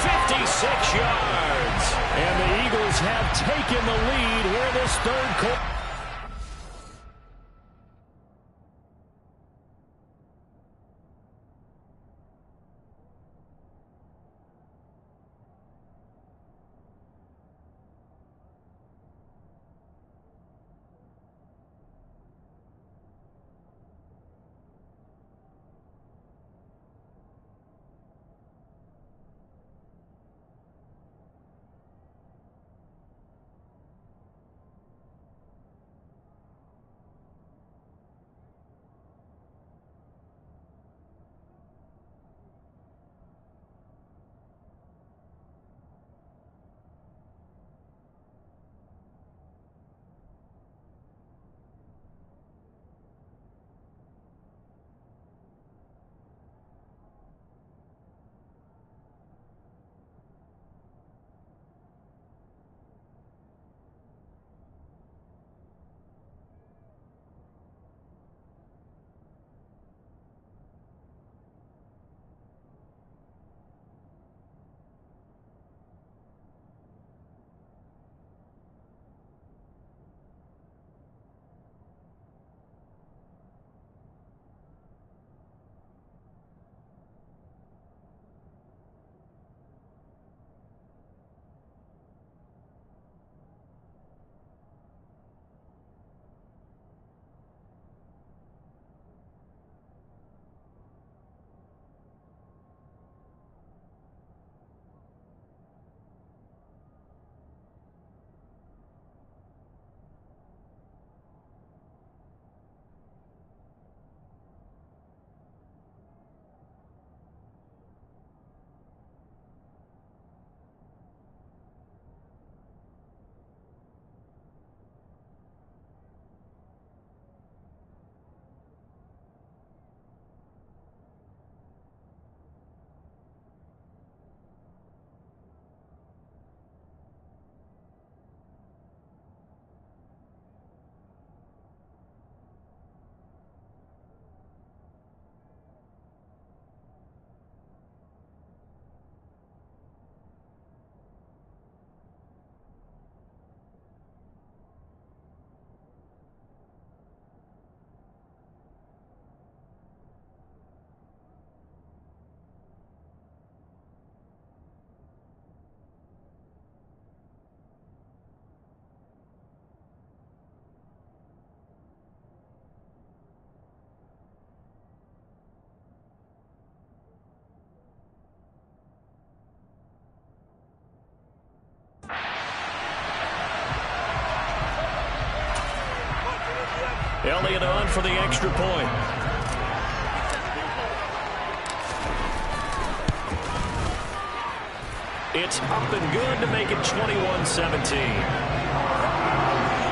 56 yards. And the Eagles have taken the lead here in this third quarter. Elliott on for the extra point. It's up and good to make it 21-17.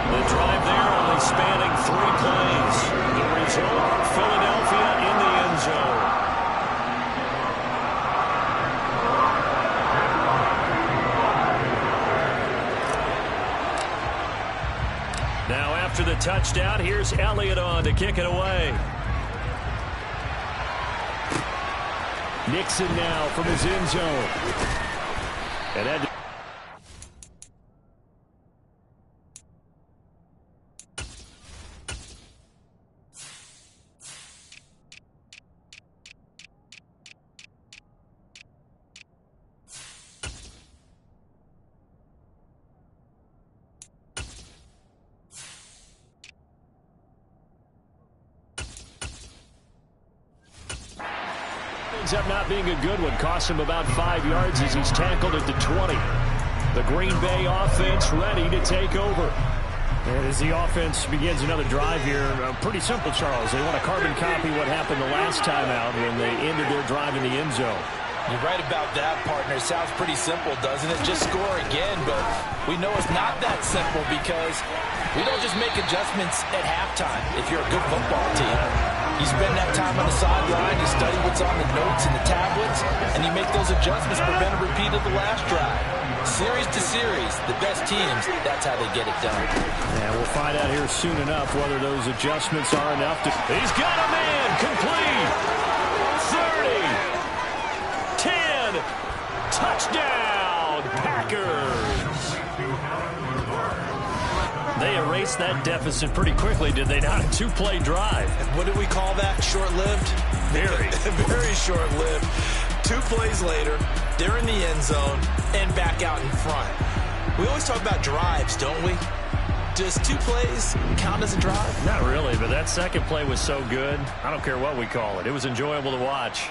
The drive there only spanning 3 plays. The result, Philadelphia in the end zone. Now after the touchdown, here's Elliott on to kick it away. Nixon now from his end zone. And that ends up not being a good one. Cost him about 5 yards as he's tackled at the 20. The Green Bay offense ready to take over. And as the offense begins another drive here, pretty simple, Charles. They want to carbon copy what happened the last time out when they ended their drive in the end zone. You're right about that, partner. Sounds pretty simple, doesn't it? Just score again, but we know it's not that simple because we don't just make adjustments at halftime if you're a good football team. You spend that time on the sideline, you study what's on the notes and the tablets, and you make those adjustments, prevent a repeat of the last drive. Series to series, the best teams, that's how they get it done. And we'll find out here soon enough whether those adjustments are enough to... He's got a man complete. 30. 10. Touchdown, Packers. They erased that deficit pretty quickly, did they not? A 2-play drive. What did we call that? Short-lived? Very. Very short-lived. 2 plays later, they're in the end zone and back out in front. We always talk about drives, don't we? Does 2 plays count as a drive? Not really, but that second play was so good. I don't care what we call it. It was enjoyable to watch.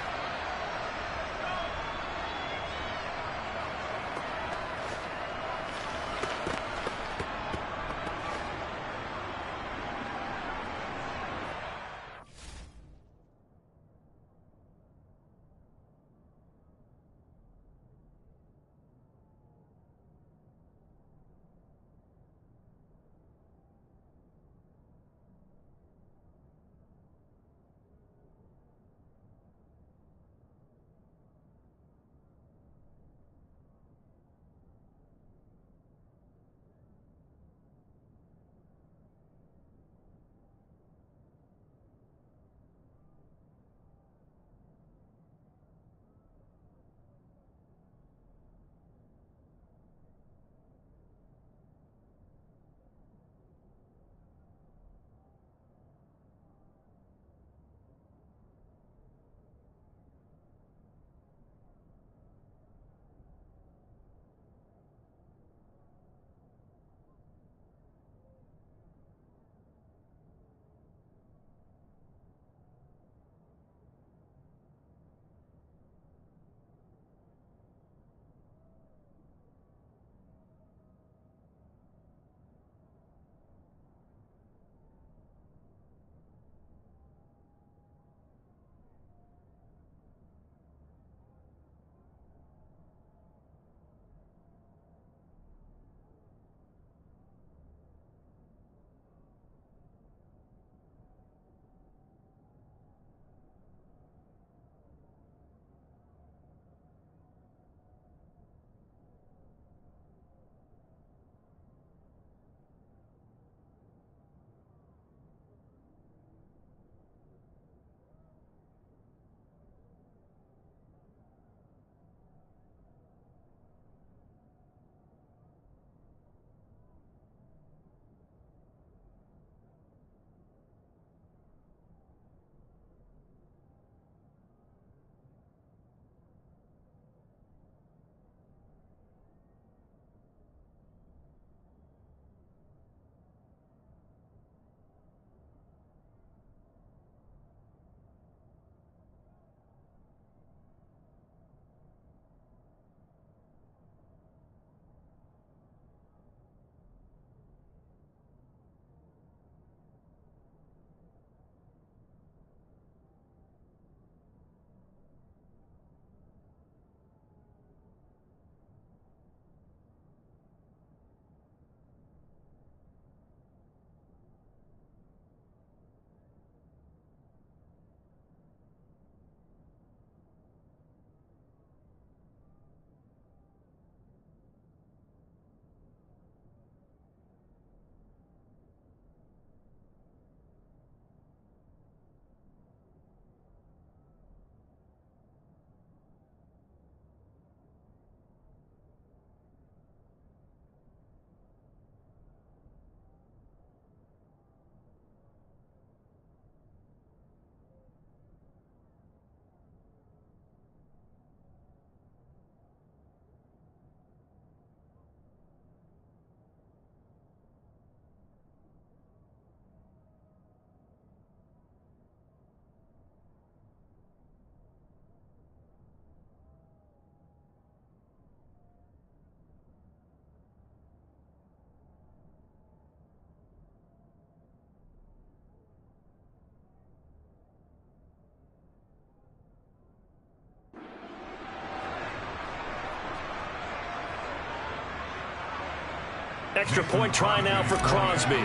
Extra point try now for Crosby.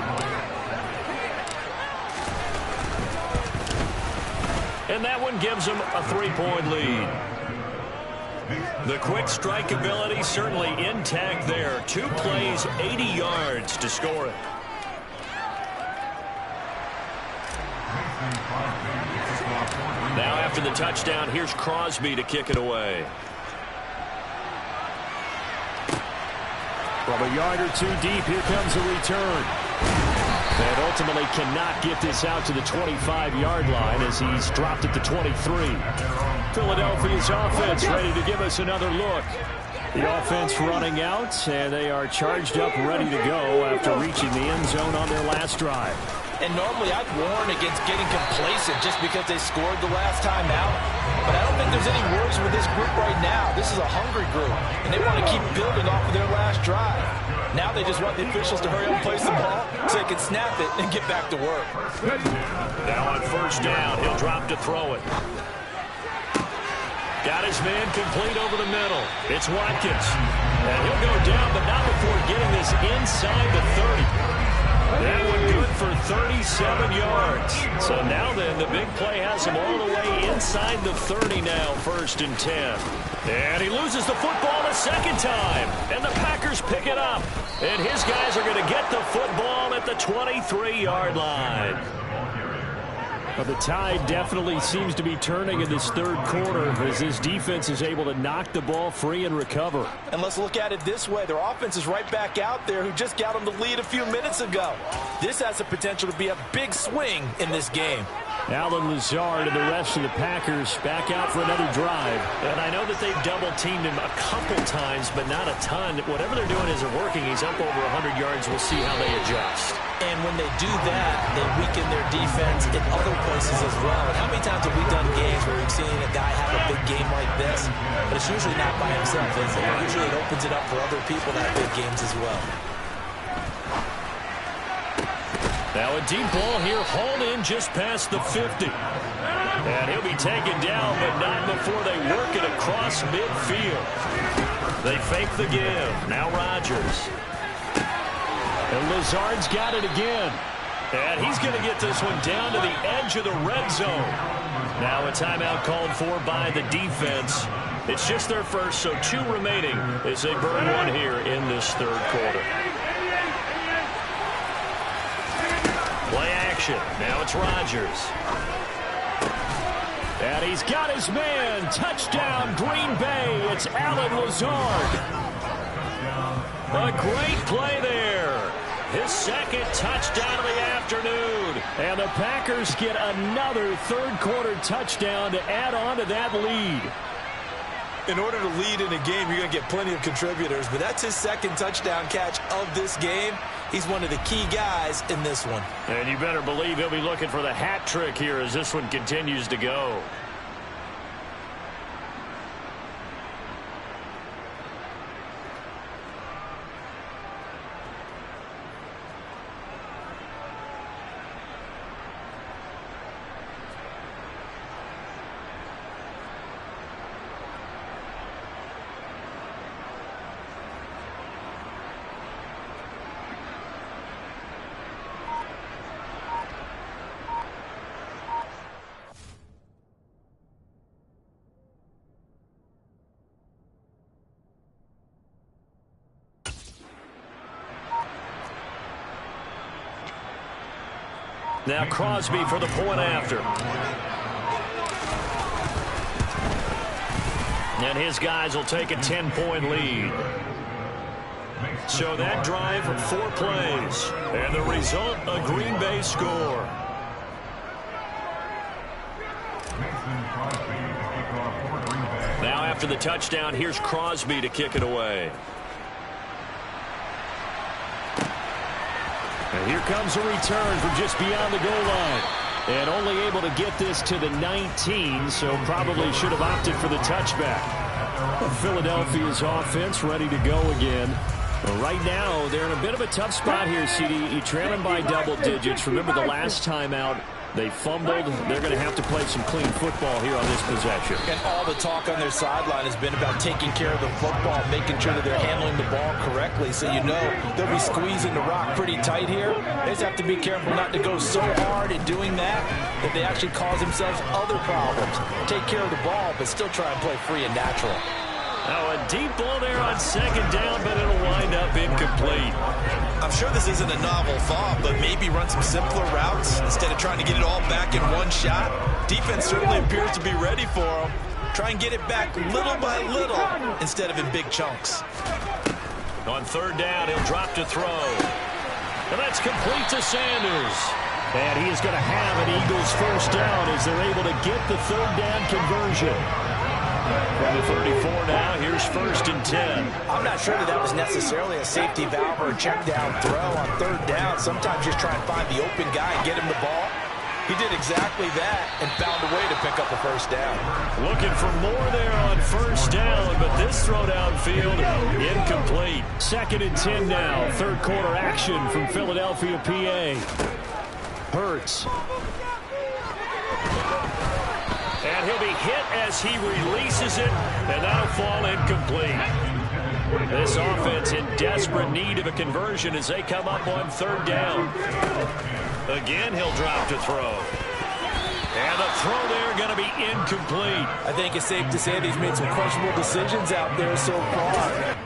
And that one gives them a 3-point lead. The quick strike ability certainly intact there. 2 plays, 80 yards to score it. Now after the touchdown, here's Crosby to kick it away. From a yard or 2 deep, here comes a return. And ultimately cannot get this out to the 25-yard line as he's dropped at the 23. Philadelphia's offense ready to give us another look. The offense running out, and they are charged up, ready to go after reaching the end zone on their last drive. And normally I'd warn against getting complacent just because they scored the last time out. But I don't think there's any worries with this group right now. This is a hungry group, and they want to keep building off of their last drive. Now they just want the officials to hurry up and place the ball so they can snap it and get back to work. Now on first down, he'll drop to throw it. Got his man complete over the middle. It's Watkins. And he'll go down, but not before getting this inside the 30. That one good for 37 yards. So now then, the big play has him all the way inside the 30 now, 1st and 10. And he loses the football a second time. And the Packers pick it up. And his guys are going to get the football at the 23-yard line. Well, the tide definitely seems to be turning in this 3rd quarter as this defense is able to knock the ball free and recover. And let's look at it this way. Their offense is right back out there who just got them the lead a few minutes ago. This has the potential to be a big swing in this game. Allen Lazard and the rest of the Packers back out for another drive. And I know that they've double-teamed him a couple times, but not a ton. Whatever they're doing isn't working. He's up over 100 yards. We'll see how they adjust. And when they do that, they weaken their defense in other places as well. And how many times have we done games where we've seen a guy have a big game like this? But it's usually not by himself, is it? Usually it opens it up for other people to have big games as well. Now a deep ball here, hauled in just past the 50. And he'll be taken down, but not before they work it across midfield. They fake the give. Now Rodgers. And Lazard's got it again. And he's going to get this one down to the edge of the red zone. Now a timeout called for by the defense. It's just their first, so 2 remaining as they burn one here in this 3rd quarter. Play action. Now it's Rodgers. And he's got his man. Touchdown, Green Bay. It's Allen Lazard. A great play there. His 2nd touchdown of the afternoon. And the Packers get another 3rd quarter touchdown to add on to that lead. In order to lead in a game, you're going to get plenty of contributors, but that's his 2nd touchdown catch of this game. He's one of the key guys in this one. And you better believe he'll be looking for the hat trick here as this one continues to go. Now Crosby for the point after. And his guys will take a 10-point lead. So that drive, 4 plays. And the result, a Green Bay score. Now after the touchdown, here's Crosby to kick it away. And here comes a return from just beyond the goal line. And only able to get this to the 19, so probably should have opted for the touchback. Philadelphia's offense ready to go again. But right now, they're in a bit of a tough spot here, CD. You're trailing by double digits. Remember the last time out, They fumbled. They're going to have to play some clean football here on this possession. And all the talk on their sideline has been about taking care of the football, making sure that they're handling the ball correctly. So you know they'll be squeezing the rock pretty tight here. They just have to be careful not to go so hard in doing that they actually cause themselves other problems. Take care of the ball, but still try and play free and natural. Now a deep ball there on second down, but it'll wind up incomplete. I'm sure this isn't a novel thought, but maybe run some simpler routes instead of trying to get it all back in one shot. Defense certainly appears to be ready for them. Try and get it back little by little instead of in big chunks. On third down, he'll drop to throw. And that's complete to Sanders. And he is going to have an Eagles first down as they're able to get the third down conversion. From the 34 now, here's 1st and 10. I'm not sure that was necessarily a safety valve or a check down throw on third down. Sometimes just try and find the open guy and get him the ball. He did exactly that and found a way to pick up a first down. Looking for more there on first down, but this throw downfield incomplete. 2nd and 10 now. Third quarter action from Philadelphia, PA. Hurts. And he'll be hit as he releases it, and that'll fall incomplete. This offense in desperate need of a conversion as they come up on third down. Again, he'll drop to throw. And the throw there going to be incomplete. I think it's safe to say that he's made some questionable decisions out there so far.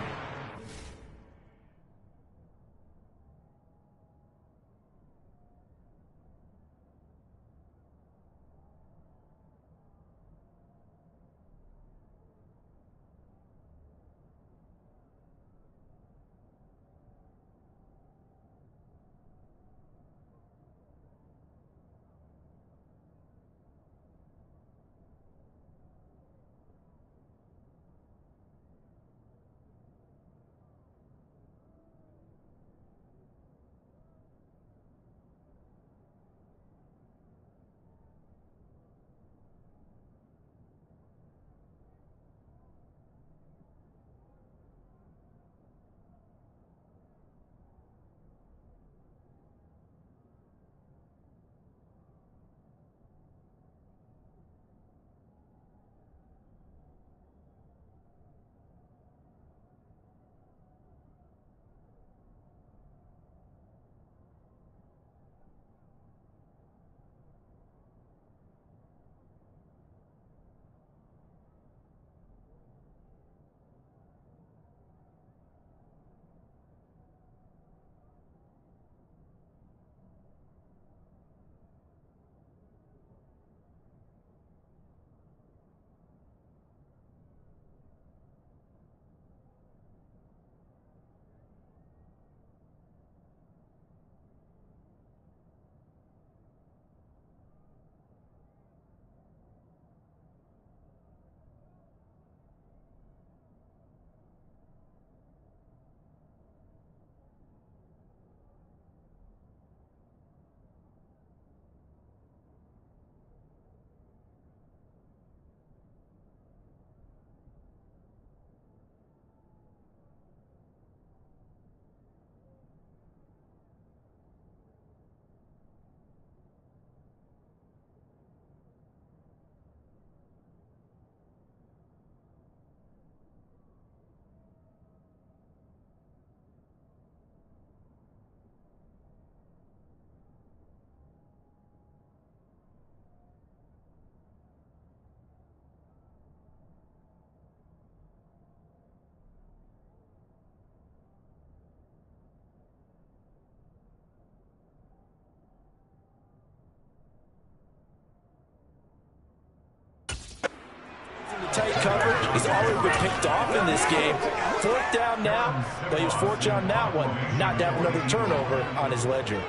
Tight coverage. He's already been picked off in this game. 4th down now, but he was fortunate on that one not to have another turnover on his ledger.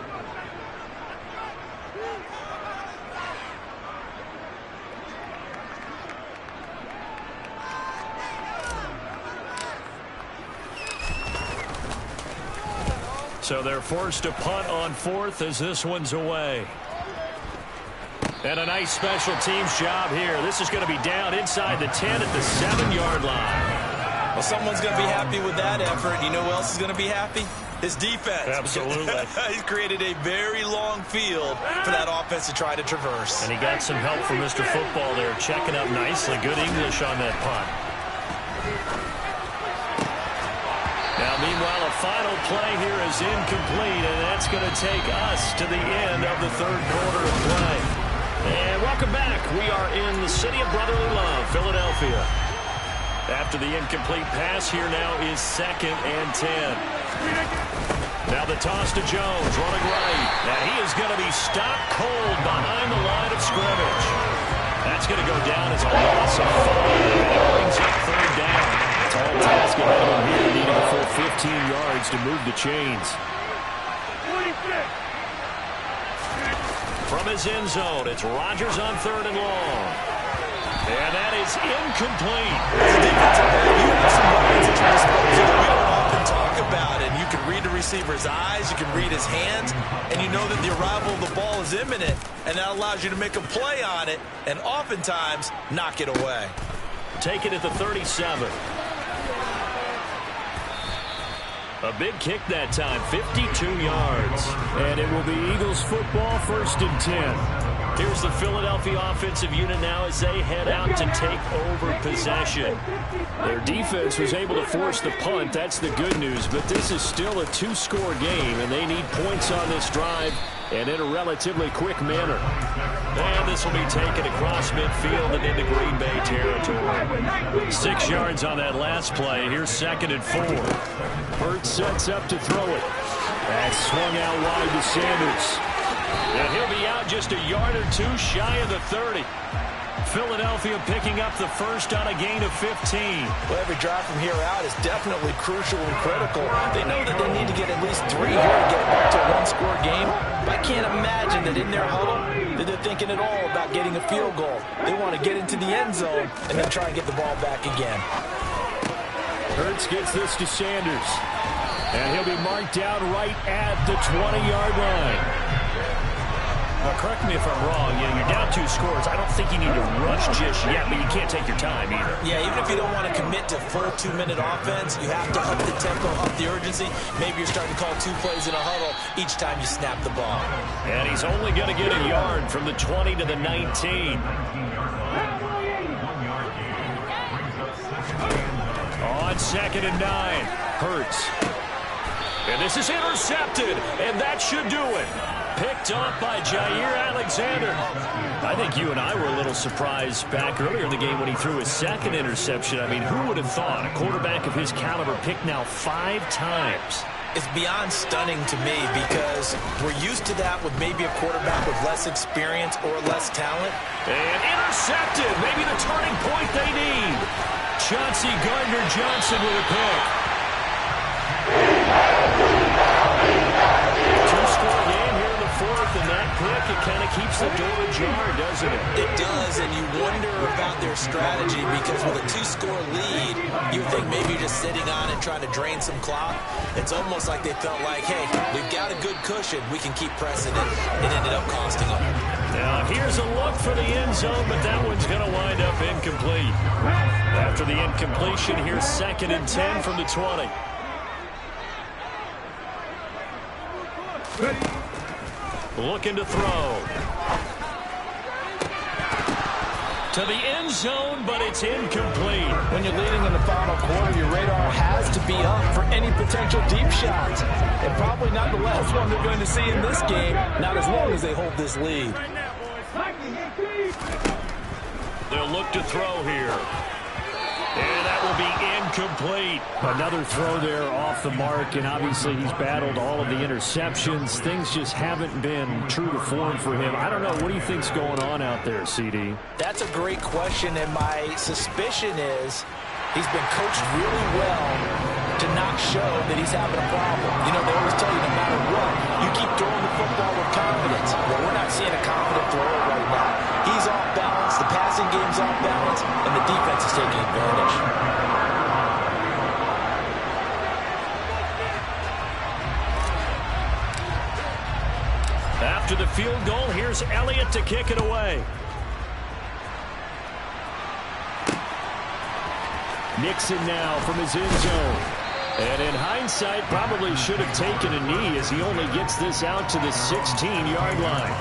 So they're forced to punt on 4th as this one's away. And a nice special teams job here. This is going to be down inside the 10 at the 7-yard line. Well, someone's going to be happy with that effort. You know who else is going to be happy? His defense. Absolutely. He's created a very long field for that offense to try to traverse. And he got some help from Mr. Football there, checking up nicely. Good English on that punt. Now, meanwhile, a final play here is incomplete, and that's going to take us to the end of the third quarter of play. And welcome back. We are in the city of brotherly love, Philadelphia. After the incomplete pass, here now is 2nd and 10. Now the toss to Jones, running right. Now he is going to be stopped cold behind the line of scrimmage. That's going to go down as a loss of 5. That brings up 3rd down. Tall task ahead of him here, needing a full 15 yards to move the chains. From his end zone, it's Rodgers on 3rd and long. And that is incomplete. As a defensive back, you have some weapons at your disposal. We don't often talk about it. You can read the receiver's eyes, you can read his hands, and you know that the arrival of the ball is imminent, and that allows you to make a play on it, and oftentimes knock it away. Take it at the 37. A big kick that time, 52 yards. And it will be Eagles football, 1st and 10. Here's the Philadelphia offensive unit now as they head out to take over possession. Their defense was able to force the punt. That's the good news. But this is still a 2-score game, and they need points on this drive and in a relatively quick manner. And this will be taken across midfield and into Green Bay territory. 6 yards on that last play. Here's 2nd and 4. Hurts sets up to throw it. That's swung out wide to Sanders. And he'll be out just a yard or 2 shy of the 30. Philadelphia picking up the first on a gain of 15. Well, every drive from here out is definitely crucial and critical. They know that they need to get at least 3 here to get back to a 1-score game. But I can't imagine that in their huddle that they're thinking at all about getting a field goal. They want to get into the end zone and then try and get the ball back again. Hurts gets this to Sanders. And he'll be marked down right at the 20-yard line. Now, correct me if I'm wrong. You're down 2 scores. I don't think you need to rush just yet, but you can't take your time either. Yeah, even if you don't want to commit to full 2-minute offense, you have to up the tempo, up the urgency. Maybe you're starting to call 2 plays in a huddle each time you snap the ball. And he's only going to get a yard from the 20 to the 19. On 2nd and 9, Hurts. And this is intercepted, and that should do it. Picked off by Jair Alexander. I think you and I were a little surprised back earlier in the game when he threw his 2nd interception. I mean, who would have thought a quarterback of his caliber picked now 5 times? It's beyond stunning to me because we're used to that with maybe a quarterback with less experience or less talent. And intercepted, maybe the turning point they need. Chauncey Gardner-Johnson with a pick. 2-score game here in the 4th, and that pick, it kind of keeps the door ajar, doesn't it? It does, and you wonder about their strategy because with a 2-score lead, you think maybe you're just sitting on it trying to drain some clock. It's almost like they felt like, hey, we've got a good cushion. We can keep pressing it. It ended up costing them. Now, here's a look for the end zone, but that one's going to wind up incomplete. After the incompletion, here's 2nd and 10 from the 20. Looking to throw. To the end zone, but it's incomplete. When you're leading in the final quarter, your radar has to be up for any potential deep shots. And probably not the last one they're going to see in this game, not as long as they hold this lead. They'll look to throw here. And that will be incomplete. Another throw there off the mark, and obviously he's battled all of the interceptions. Things just haven't been true to form for him. I don't know. What do you think's going on out there, CD? That's a great question, and my suspicion is he's been coached really well to not show that he's having a problem. You know, they always tell you no matter what, you keep throwing the football with confidence. Well, we're not seeing a confident thrower right now. He's off balance, the passing game's off balance, and the defense is taking advantage. After the field goal, here's Elliott to kick it away. Nixon now from his end zone. And in hindsight, probably should have taken a knee as he only gets this out to the 16-yard line.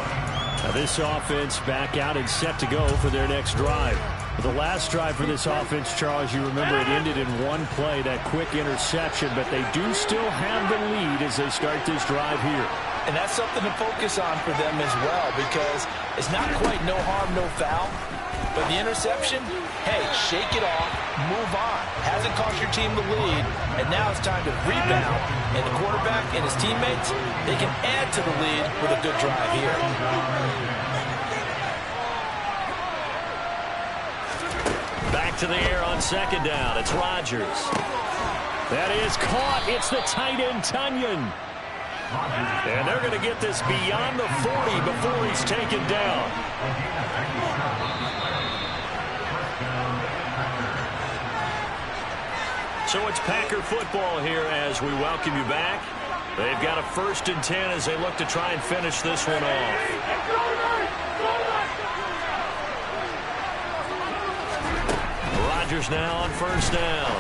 Now this offense back out and set to go for their next drive. The last drive for this offense, Charles, you remember it ended in one play, that quick interception, but they do still have the lead as they start this drive here. And that's something to focus on for them as well, because it's not quite no harm, no foul. But the interception, hey, shake it off, move on. Hasn't cost your team the lead, and now it's time to rebound. And the quarterback and his teammates, they can add to the lead with a good drive here. Back to the air on second down. It's Rodgers. That is caught. It's the tight end, Tunyon. And they're going to get this beyond the 40 before he's taken down. So it's Packer football here as we welcome you back. They've got a 1st and 10 as they look to try and finish this one off. Rodgers now on 1st down.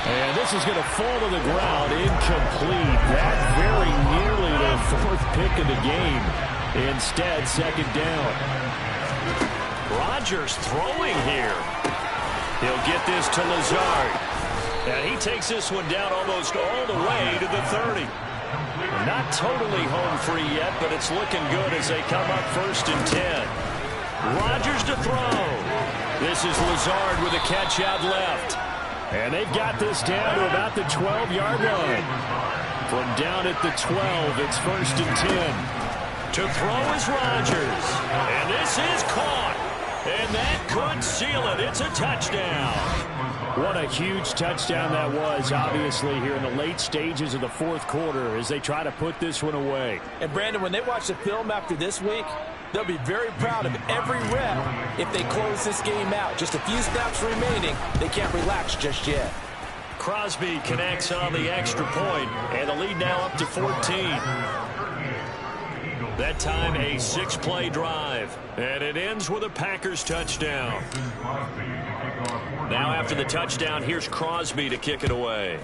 And this is going to fall to the ground, incomplete. That very nearly the 4th pick of the game. Instead, 2nd down. Rodgers throwing here. He'll get this to Lazard. And he takes this one down almost all the way to the 30. Not totally home free yet, but it's looking good as they come up 1st and 10. Rodgers to throw. This is Lazard with a catch out left. And they've got this down to about the 12-yard line. From down at the 12, it's 1st and 10. To throw is Rodgers. And this is caught. And that could seal it. It's a touchdown. What a huge touchdown that was, obviously, here in the late stages of the 4th quarter as they try to put this one away. And, Brandon, when they watch the film after this week, they'll be very proud of every rep if they close this game out. Just a few snaps remaining. They can't relax just yet. Crosby connects on the extra point, and the lead now up to 14. That time a 6-play drive, and it ends with a Packers touchdown. Now after the touchdown, here's Crosby to kick it away.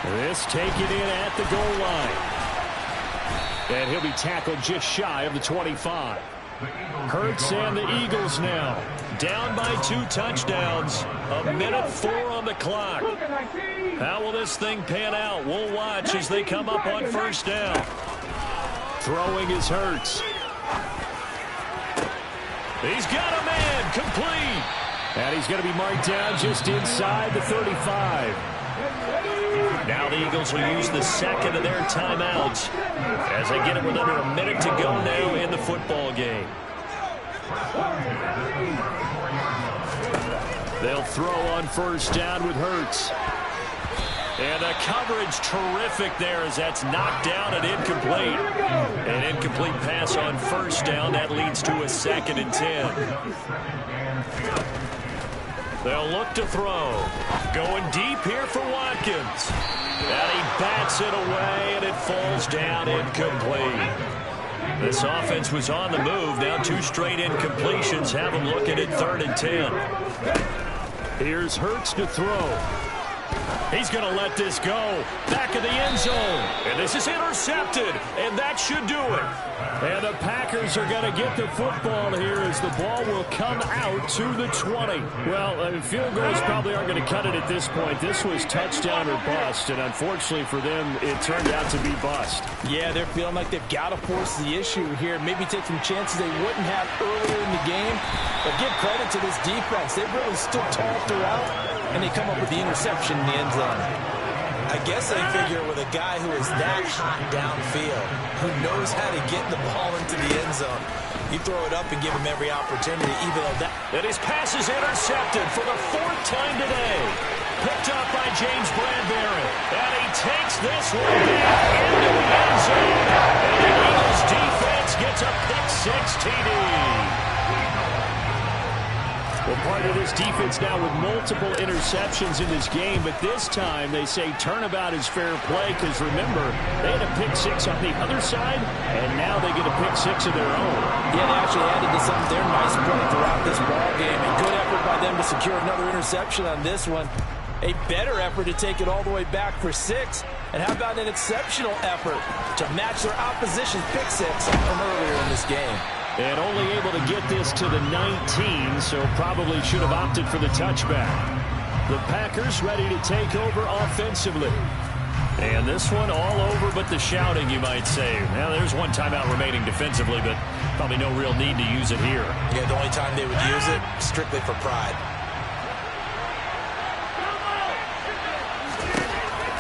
This taken in at the goal line. And he'll be tackled just shy of the 25. Hurts and the Eagles now down by 2 touchdowns. 1:04 on the clock. How will this thing pan out? We'll watch as they come up on 1st down. Throwing is Hurts. He's got a man complete. And he's going to be marked down just inside the 35. Now the Eagles will use the 2nd of their timeouts as they get it with under a minute to go now in the football game. They'll throw on 1st down with Hurts. And the coverage terrific there as that's knocked down and incomplete. An incomplete pass on 1st down. That leads to a 2nd and 10. They'll look to throw. Going deep here for Watkins. And he bats it away, and it falls down incomplete. This offense was on the move. Now 2 straight incompletions have them looking at 3rd and 10. Here's Hurts to throw. He's going to let this go. Back of the end zone. And this is intercepted. And that should do it. And the Packers are going to get the football here as the ball will come out to the 20. Well, field goals probably aren't going to cut it at this point. This was touchdown or bust. And unfortunately for them, it turned out to be bust. Yeah, they're feeling like they've got to force the issue here. Maybe take some chances they wouldn't have earlier in the game. But give credit to this defense. They've really stood tall throughout. And they come up with the interception in the end zone. I guess they figure with a guy who is that hot downfield, who knows how to get the ball into the end zone, you throw it up and give him every opportunity, even though that... And his pass is intercepted for the 4th time today. Picked up by James Bradbury. And he takes this one back into the end zone. And the Eagles defense gets a pick-6 TD. Well, part of this defense now with multiple interceptions in this game, but this time they say turnabout is fair play because, remember, they had a pick six on the other side, and now they get a pick six of their own. Yeah, they actually added to some of their nice play throughout this ball game, and good effort by them to secure another interception on this one. A better effort to take it all the way back for 6. And how about an exceptional effort to match their opposition's pick six from earlier in this game? And only able to get this to the 19, so probably should have opted for the touchback. The Packers ready to take over offensively. And this one all over but the shouting, you might say. Now, there's one timeout remaining defensively, but probably no real need to use it here. Yeah, the only time they would use it, strictly for pride.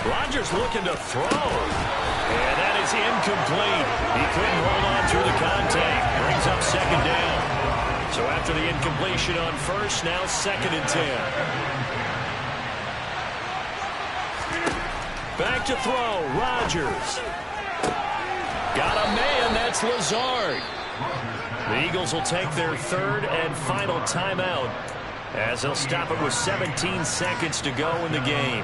Rodgers looking to throw. And that is incomplete. He couldn't hold on through the contact. Brings up second down. So after the incompletion on first, now 2nd and 10. Back to throw. Rodgers. Got a man. That's Lazard. The Eagles will take their 3rd and final timeout as they'll stop it with 17 seconds to go in the game.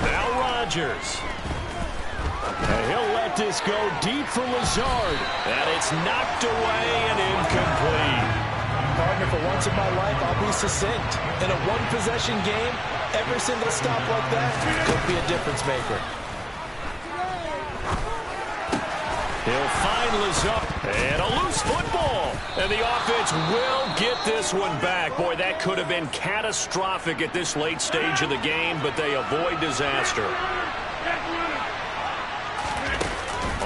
Now Rodgers. And he'll let this go deep for Lazard. And it's knocked away and incomplete. Partner, for once in my life, I'll be succinct. In a one-possession game, every single stop like that could be a difference maker. He'll find Lazard. And a loose football. And the offense will get this one back. Boy, that could have been catastrophic at this late stage of the game, but they avoid disaster.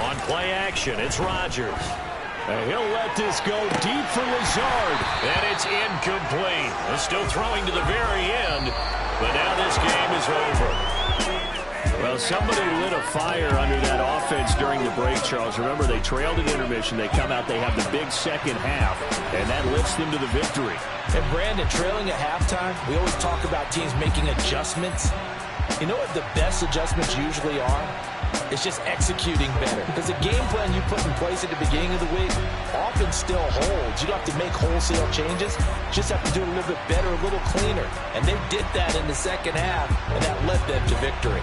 On play action, it's Rodgers. And he'll let this go deep for Lazard. And it's incomplete. They're still throwing to the very end, but now this game is over. Well, somebody lit a fire under that offense during the break, Charles. Remember, they trailed at intermission. They come out, they have the big second half, and that lifts them to the victory. And Brandon, trailing at halftime, we always talk about teams making adjustments. You know what the best adjustments usually are? It's just executing better. Because the game plan you put in place at the beginning of the week often still holds. You don't have to make wholesale changes. You just have to do it a little bit better, a little cleaner. And they did that in the second half, and that led them to victory.